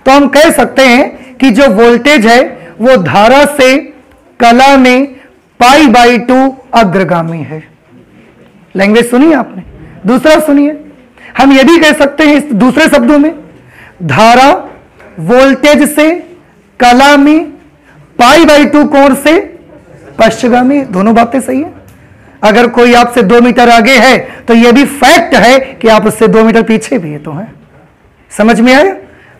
तो हम कह सकते हैं कि जो वोल्टेज है वो धारा से कला में π/2 अग्रगामी है। लैंग्वेज सुनिए आपने। दूसरा सुनिए, हम यह भी कह सकते हैं इस दूसरे शब्दों में, धारा वोल्टेज से कला में π/2 कोण से पश्चगामी। दोनों बातें सही है। अगर कोई आपसे 2 मीटर आगे है, तो यह भी फैक्ट है कि आप उससे 2 मीटर पीछे भी है, तो है। समझ में आया?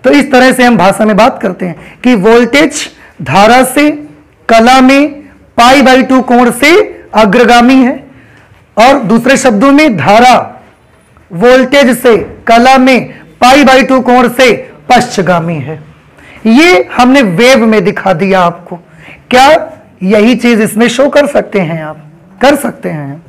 तो इस तरह से हम भाषा में बात करते हैं कि वोल्टेज धारा से कला में π/2 कोण से अग्रगामी है, और दूसरे शब्दों में धारा वोल्टेज से कला में π/2 कोण से पश्चगामी है। ये हमने वेव में दिखा दिया आपको। क्या यही चीज इसमें शो कर सकते हैं? आप कर सकते हैं।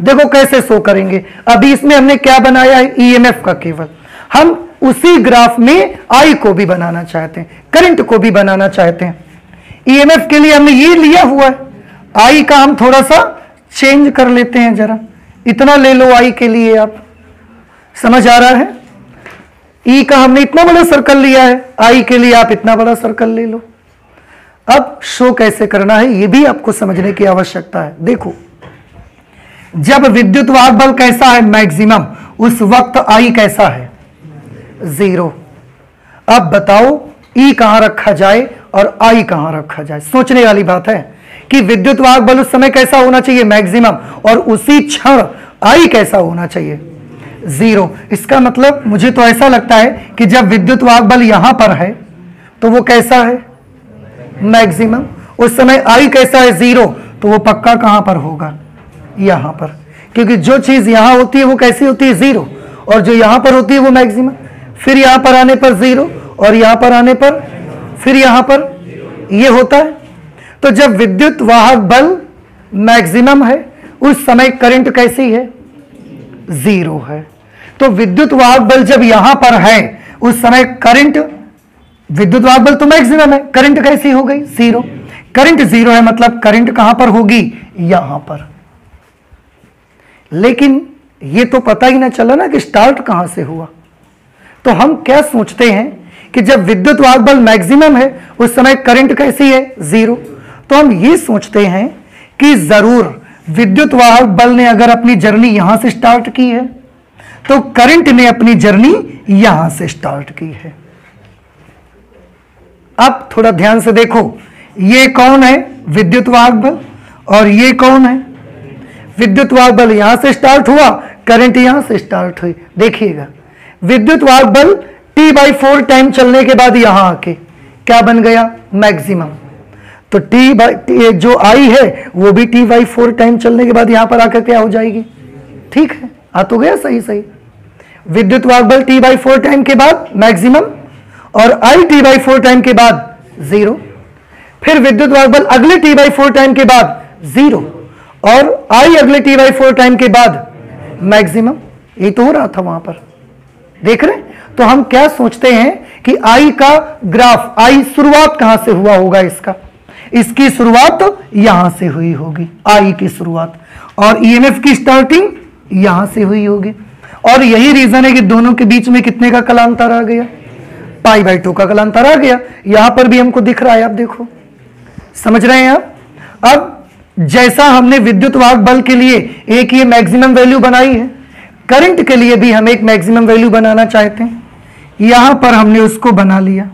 देखो कैसे शो करेंगे। अभी इसमें हमने क्या बनाया है? ईएमएफ का केवल। हम उसी ग्राफ में आई को भी बनाना चाहते हैं, करंट को भी बनाना चाहते हैं। ईएमएफ के लिए हमने ये लिया हुआ है, आई का हम थोड़ा सा चेंज कर लेते हैं जरा। इतना ले लो आई के लिए, आप समझ आ रहा है? ई का हमने इतना बड़ा सर्कल लिया है, आई के लिए आप इतना बड़ा सर्कल ले लो। अब शो कैसे करना है ये भी आपको समझने की आवश्यकता है। देखो, जब विद्युत वाहक बल कैसा है? मैक्सिमम, उस वक्त आई कैसा है? 0। अब बताओ ई कहां रखा जाए और आई कहां रखा जाए? सोचने वाली बात है कि विद्युत वाहक बल उस समय कैसा होना चाहिए? मैक्सिमम, और उसी क्षण आई कैसा होना चाहिए? 0। इसका मतलब मुझे तो ऐसा लगता है कि जब विद्युत वाहक बल यहां पर है तो वो कैसा है? मैक्सिमम। उस समय आई कैसा है? 0। तो वो पक्का कहां पर होगा? यहां पर, क्योंकि जो चीज यहां होती है वो कैसी होती है? 0, और जो यहां पर होती है वो मैक्सिमम। फिर यहां पर आने पर 0, और यहां पर आने पर फिर यहां पर ये होता है। तो जब विद्युत वाहक बल मैक्सिमम है उस समय करंट कैसी है? 0 है। तो विद्युत वाहक बल जब यहां पर है उस समय करंट, विद्युत वाहक बल तो मैक्सिमम है, करंट कैसी हो गई? 0। करंट 0 है, मतलब करंट कहां पर होगी? यहां पर। लेकिन ये तो पता ही ना चला ना कि स्टार्ट कहां से हुआ। तो हम क्या सोचते हैं कि जब विद्युत वाहक बल मैक्सिमम है उस समय करंट कैसी है? 0। तो हम ये सोचते हैं कि जरूर विद्युत वाहक बल ने अगर अपनी जर्नी यहां से स्टार्ट की है तो करंट ने अपनी जर्नी यहां से स्टार्ट की है। अब थोड़ा ध्यान से देखो, ये कौन है? विद्युत वाहक बल। और ये कौन है? विद्युत वाहक बल यहां से स्टार्ट हुआ, करंट यहां से स्टार्ट हुई। देखिएगा, विद्युत वाहक बल T/4 टाइम चलने के बाद यहां आके क्या बन गया? मैक्सिमम। तो T जो आई है वो भी T/4 टाइम चलने के बाद यहां पर आकर क्या हो जाएगी? ठीक है, आ तो गया सही सही। विद्युत वाहक बल T/4 टाइम के बाद मैक्सिमम, और आई T/4 टाइम के बाद 0। फिर विद्युत वाहक बल अगले T/4 टाइम के बाद 0, और आई अगले T/4 टाइम के बाद मैक्सिमम। ये तो हो रहा था वहां पर, देख रहे? तो हम क्या सोचते हैं कि आई का ग्राफ, आई शुरुआत कहां से हुआ होगा? इसकी शुरुआत तो यहां से हुई होगी, आई की शुरुआत, और ईएमएफ की स्टार्टिंग यहां से हुई होगी। और यही रीजन है कि दोनों के बीच में कितने का कलांतर आ गया? π/2 का कलांतर आ गया। यहां पर भी हमको दिख रहा है, आप देखो, समझ रहे हैं आप? अब जैसा हमने विद्युत वाहक बल के लिए एक ये मैक्सिमम वैल्यू बनाई है, करंट के लिए भी हम एक मैक्सिमम वैल्यू बनाना चाहते हैं। यहां पर हमने उसको बना लिया,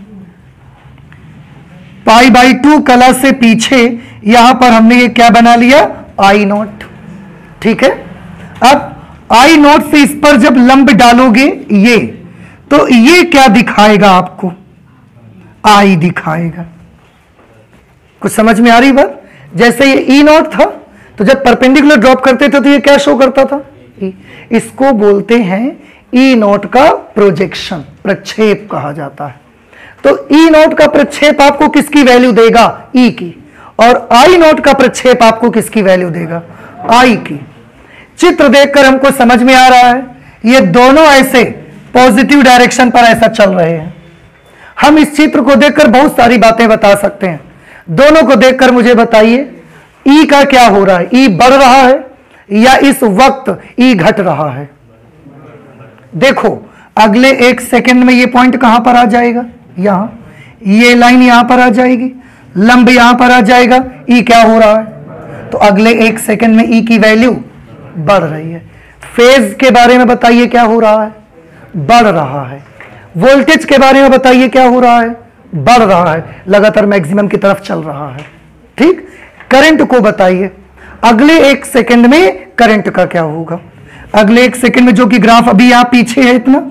π/2 कला से पीछे यहां पर हमने ये क्या बना लिया? I0। ठीक है। अब I0 से इस पर जब लंब डालोगे ये, तो ये क्या दिखाएगा आपको? I दिखाएगा। कुछ समझ में आ रही बात? जैसे ये E0 था, तो जब परपेंडिकुलर ड्रॉप करते थे तो ये क्या शो करता था? इसको बोलते हैं E0 का प्रोजेक्शन, प्रक्षेप कहा जाता है। तो E0 का प्रक्षेप आपको किसकी वैल्यू देगा? E की। और I0 का प्रक्षेप आपको किसकी वैल्यू देगा? I की। चित्र देखकर हमको समझ में आ रहा है ये दोनों ऐसे पॉजिटिव डायरेक्शन पर ऐसा चल रहे हैं। हम इस चित्र को देखकर बहुत सारी बातें बता सकते हैं। दोनों को देखकर मुझे बताइए E का क्या हो रहा है? E बढ़ रहा है या इस वक्त E घट रहा है? देखो, अगले 1 सेकंड में ये पॉइंट कहां पर आ जाएगा? यहां। ये लाइन यहां पर आ जाएगी, लंब यहां पर आ जाएगा। E क्या हो रहा है? तो अगले 1 सेकंड में E की वैल्यू बढ़ रही है। फेज के बारे में बताइए क्या हो रहा है? बढ़ रहा है। वोल्टेज के बारे में बताइए क्या हो रहा है? बढ़ रहा है, लगातार मैक्सिमम की तरफ चल रहा है। ठीक। करंट को बताइए, अगले 1 सेकंड में करंट का क्या होगा? अगले 1 सेकंड में, जो कि ग्राफ अभी यहां पीछे है इतना,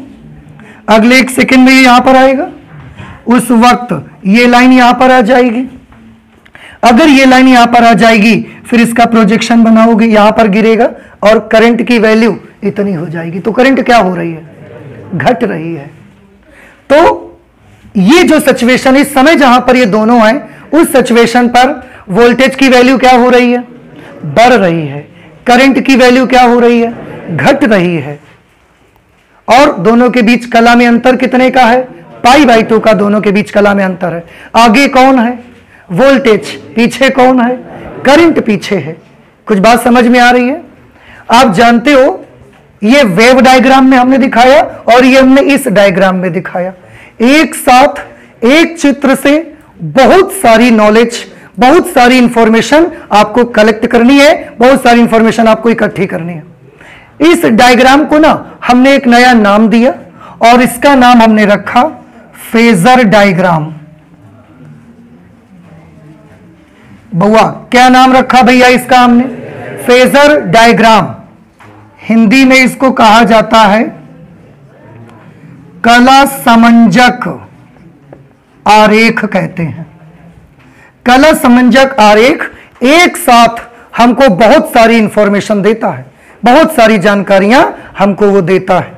अगले 1 सेकंड में ये यहां पर आएगा, उस वक्त ये लाइन यहां पर आ जाएगी। अगर ये लाइन यहां पर आ जाएगी, फिर इसका प्रोजेक्शन बनाओगे, यहां पर गिरेगा और करंट की वैल्यू इतनी हो जाएगी। तो करंट क्या हो रही है? घट रही है। तो ये जो सिचुएशन इस समय जहां पर ये दोनों हैं, उस सिचुएशन पर वोल्टेज की वैल्यू क्या हो रही है? बढ़ रही है। करंट की वैल्यू क्या हो रही है? घट रही है। और दोनों के बीच कला में अंतर कितने का है? π/2 का दोनों के बीच कला में अंतर है। आगे कौन है? वोल्टेज। पीछे कौन है? करंट पीछे है। कुछ बात समझ में आ रही है? आप जानते हो, ये वेव डायग्राम में हमने दिखाया और ये हमने इस डायग्राम में दिखाया। एक साथ एक चित्र से बहुत सारी नॉलेज, बहुत सारी इंफॉर्मेशन आपको कलेक्ट करनी है, बहुत सारी इंफॉर्मेशन आपको इकट्ठी करनी है। इस डायग्राम को ना हमने एक नया नाम दिया और इसका नाम हमने रखा फेजर डायग्राम। बउआ क्या नाम रखा भैया इसका? हमने फेजर डायग्राम। हिंदी में इसको कहा जाता है कला समंजक आरेख कहते हैं। कला समंजक आरेख एक साथ हमको बहुत सारी इंफॉर्मेशन देता है, बहुत सारी जानकारियां हमको वो देता है।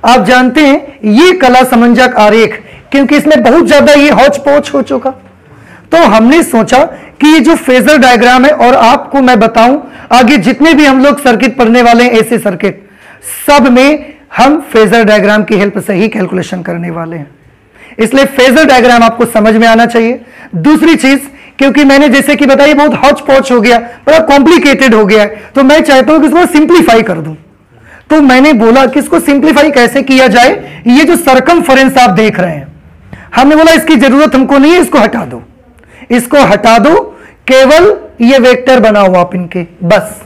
आप जानते हैं ये कला समंजक आरेख, क्योंकि इसमें बहुत ज्यादा ये हौच पौच हो चुका, तो हमने सोचा कि ये जो फेजर डायग्राम है, और आपको मैं बताऊं आगे जितने भी हम लोग सर्किट पढ़ने वाले हैं, ऐसे सर्किट सब में हम फेजर डायग्राम की हेल्प से ही कैलकुलेशन करने वाले हैं। इसलिए फेजर डायग्राम आपको समझ में आना चाहिए। दूसरी चीज, क्योंकि मैंने जैसे कि बताया बहुत हौच पौच हो गया, बड़ा कॉम्प्लिकेटेड हो गया है, तो मैं चाहता हूं कि इसको सिंप्लीफाई कर दूं। तो मैंने बोला कि इसको सिंप्लीफाई कैसे किया जाए। ये जो सरकमफेरेंस आप देख रहे हैं, हमने बोला इसकी जरूरत हमको नहीं है, इसको हटा दो, इसको हटा दो, केवल ये वेक्टर बनाओ आप इनके, बस।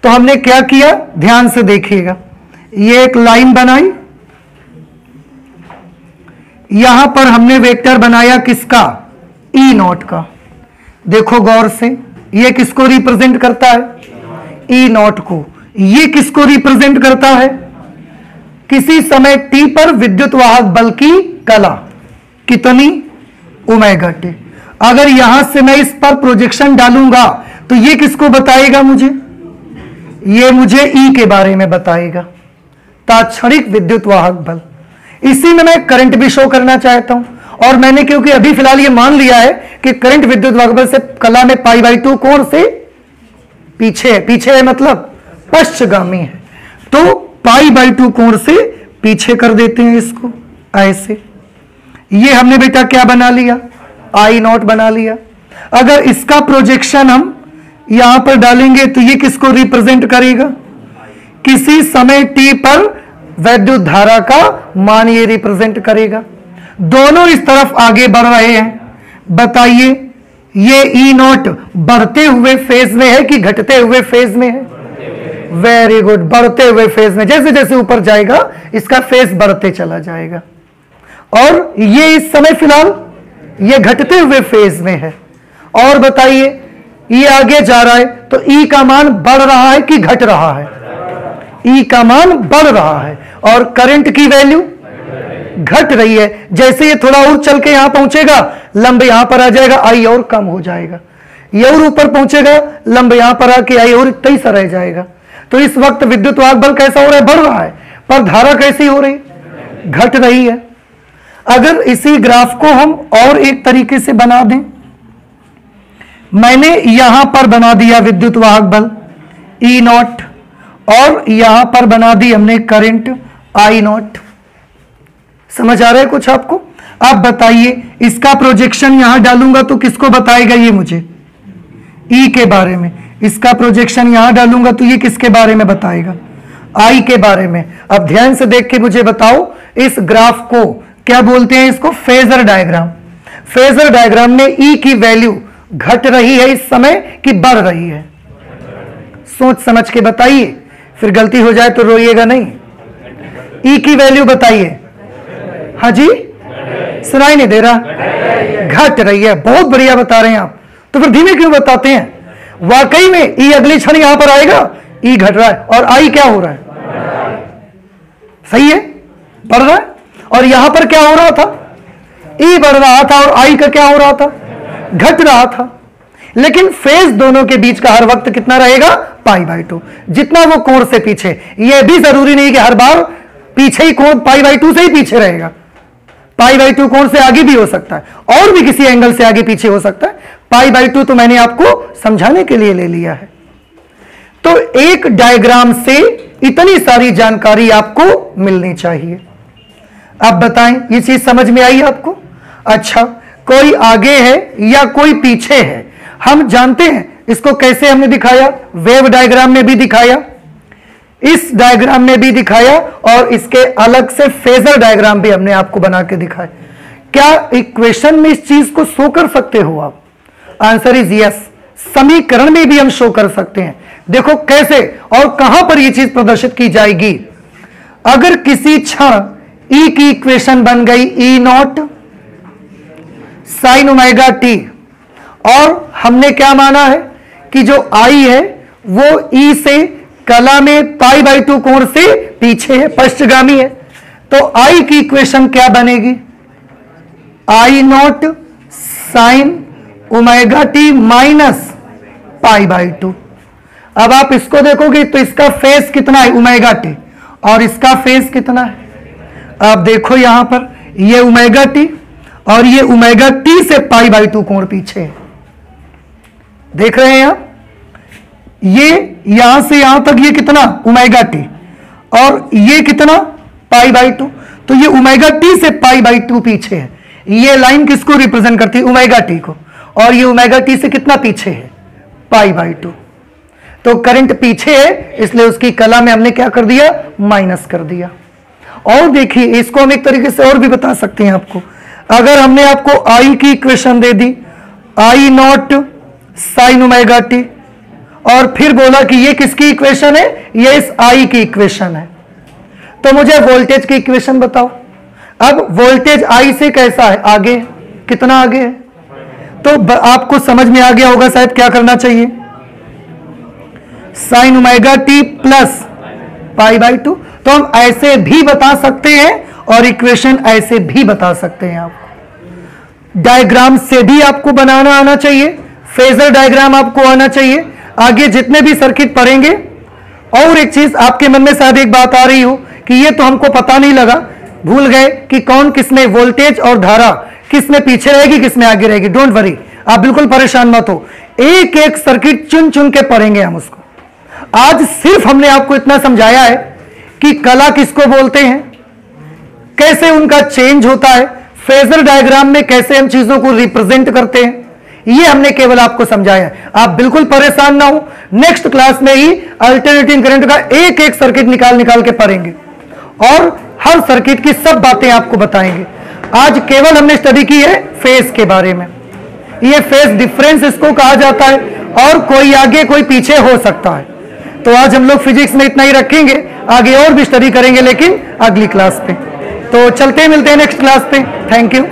तो हमने क्या किया, ध्यान से देखिएगा। ये एक लाइन बनाई, यहां पर हमने वेक्टर बनाया किसका? E0 का। देखो गौर से, ये किसको रिप्रेजेंट करता है? E0 को। ये किसको रिप्रेजेंट करता है? किसी समय t पर विद्युत वाहक बल की कला कितनी? Omega t। अगर यहां से मैं इस पर प्रोजेक्शन डालूंगा तो ये किसको बताएगा? मुझे, ये मुझे E के बारे में बताएगा, तात्क्षणिक विद्युत वाहक बल। इसी में मैं करंट भी शो करना चाहता हूं, और मैंने क्योंकि अभी फिलहाल ये मान लिया है कि करंट विद्युत वाहक बल से कला में π/2 कोण से पीछे है। पीछे है मतलब पश्चगामी है, तो π/2 कोण से पीछे कर देते हैं इसको ऐसे। ये हमने बेटा क्या बना लिया? I0 बना लिया। अगर इसका प्रोजेक्शन हम यहां पर डालेंगे तो ये किसको रिप्रेजेंट करेगा? किसी समय t पर वैद्युत धारा का मान ये रिप्रेजेंट करेगा। दोनों इस तरफ आगे बढ़ रहे हैं। बताइए ये E0 बढ़ते हुए फेज में है कि घटते हुए फेज में है? वेरी गुड, बढ़ते हुए फेज में। जैसे जैसे ऊपर जाएगा इसका फेज बढ़ते चला जाएगा, और ये इस समय फिलहाल ये घटते हुए फेज में है। और बताइए ये आगे जा रहा है तो E का मान बढ़ रहा है कि घट रहा है? E का मान बढ़ रहा है, और करंट की वैल्यू घट रही है। जैसे ये थोड़ा और चल के यहां पहुंचेगा, लंब यहां पर आ जाएगा, I और कम हो जाएगा। ये और ऊपर पहुंचेगा, लंब यहां पर आके I और इतना ही सा रह जाएगा। तो इस वक्त विद्युत वाहक बल कैसा हो रहा है? बढ़ रहा है, पर धारा कैसी हो रही? घट रही है। अगर इसी ग्राफ को हम और एक तरीके से बना दें, मैंने यहां पर बना दिया विद्युत वाहक बल E0, और यहां पर बना दी हमने करंट I0। समझ आ रहा है कुछ आपको? आप बताइए इसका प्रोजेक्शन यहां डालूंगा तो किसको बताएगा ये मुझे? E के बारे में। इसका प्रोजेक्शन यहां डालूंगा तो ये किसके बारे में बताएगा? I के बारे में। अब ध्यान से देख के मुझे बताओ, इस ग्राफ को क्या बोलते हैं? इसको फेजर डायग्राम। फेजर डायग्राम में E की वैल्यू घट रही है इस समय कि बढ़ रही है? सोच समझ के बताइए, फिर गलती हो जाए तो रोइएगा नहीं। E की वैल्यू बताइए। हाँ जी, सुनाई नहीं दे रहा? घट रही है। बहुत बढ़िया बता रहे हैं आप, तो फिर धीमे क्यों बताते हैं? वाकई में E अगली क्षण यहां पर आएगा, E घट रहा है, और I क्या हो रहा है? सही है, बढ़ रहा है। और यहां पर क्या हो रहा था? E बढ़ रहा था, और I का क्या हो रहा था? घट रहा था। लेकिन फेज दोनों के बीच का हर वक्त कितना रहेगा, π/2, जितना वो कोण से पीछे। ये भी जरूरी नहीं कि हर बार पीछे ही कोण π/2 से ही पीछे रहेगा, π/2 कोण से आगे भी हो सकता है और भी किसी एंगल से आगे पीछे हो सकता है। π/2 तो मैंने आपको समझाने के लिए ले लिया है। तो एक डायग्राम से इतनी सारी जानकारी आपको मिलनी चाहिए। अब बताएं, ये चीज समझ में आई आपको? अच्छा, कोई आगे है या कोई पीछे है, हम जानते हैं इसको कैसे हमने दिखाया, वेव डायग्राम में भी दिखाया, इस डायग्राम में भी दिखाया, और इसके अलग से फेजर डायग्राम भी हमने आपको बना के दिखाया। क्या इक्वेशन में इस चीज को शो कर सकते हो आप? Answer is yes. समीकरण में भी हम शो कर सकते हैं। देखो कैसे और कहां पर यह चीज प्रदर्शित की जाएगी। अगर किसी क्षण E की इक्वेशन बन गई E0 sin ओमेगा t, और हमने क्या माना है कि जो I है वो E से कला में π/2 कोण से पीछे है, पश्चगामी है, तो I की इक्वेशन क्या बनेगी, I0 sin omega t minus π/2। अब आप इसको देखोगे तो इसका फेज कितना है, ओमेगा t, और इसका फेज कितना है। आप देखो यहां पर ये ओमेगा t और ये ओमेगा t से π/2 कोण पीछे है, देख रहे हैं आप। ये यहां से यहां तक ये कितना, ओमेगा t, और ये कितना, π/2, तो ये ओमेगा t से π/2 पीछे है। ये लाइन किसको रिप्रेजेंट करती है, ओमेगा t को, और ये ओमेगा t से कितना पीछे है, π/2। तो करंट पीछे है, इसलिए उसकी कला में हमने क्या कर दिया, माइनस कर दिया। और देखिए इसको हम एक तरीके से और भी बता सकते हैं आपको। अगर हमने आपको I की इक्वेशन दे दी, I0 sin ओमेगा t, और फिर बोला कि ये किसकी इक्वेशन है, ये इस I की इक्वेशन है, तो मुझे वोल्टेज की इक्वेशन बताओ। अब वोल्टेज I से कैसा है, आगे, कितना आगे है, तो आपको समझ में आ गया होगा शायद क्या करना चाहिए, sin ओमेगा t प्लस π/2। तो हम ऐसे भी बता सकते हैं और इक्वेशन ऐसे भी बता सकते हैं। आपको डायग्राम से भी आपको बनाना आना चाहिए, फेजर डायग्राम आपको आना चाहिए। आगे जितने भी सर्किट पढ़ेंगे, और एक चीज आपके मन में शायद एक बात आ रही हो कि ये तो हमको पता नहीं लगा, भूल गए कि कौन किसमें वोल्टेज और धारा किसमें पीछे रहेगी किसमें आगे रहेगी। डोंट वरी, आप बिल्कुल परेशान मत हो, एक एक सर्किट चुन चुन के पढ़ेंगे हम उसको। आज सिर्फ हमने आपको इतना समझाया है कि कला किसको बोलते हैं, कैसे उनका चेंज होता है, फेजर डायग्राम में कैसे हम चीजों को रिप्रेजेंट करते हैं, ये हमने केवल आपको समझाया है। आप बिल्कुल परेशान ना हो, नेक्स्ट क्लास में ही अल्टरनेटिंग करंट का एक एक सर्किट निकाल निकाल के पढ़ेंगे और हर सर्किट की सब बातें आपको बताएंगे। आज केवल हमने स्टडी की है फेज के बारे में, ये फेज डिफरेंस इसको कहा जाता है, और कोई आगे कोई पीछे हो सकता है। तो आज हम लोग फिजिक्स में इतना ही रखेंगे, आगे और भी स्टडी करेंगे लेकिन अगली क्लास पे। तो चलते मिलते हैं नेक्स्ट क्लास पे। Thank you.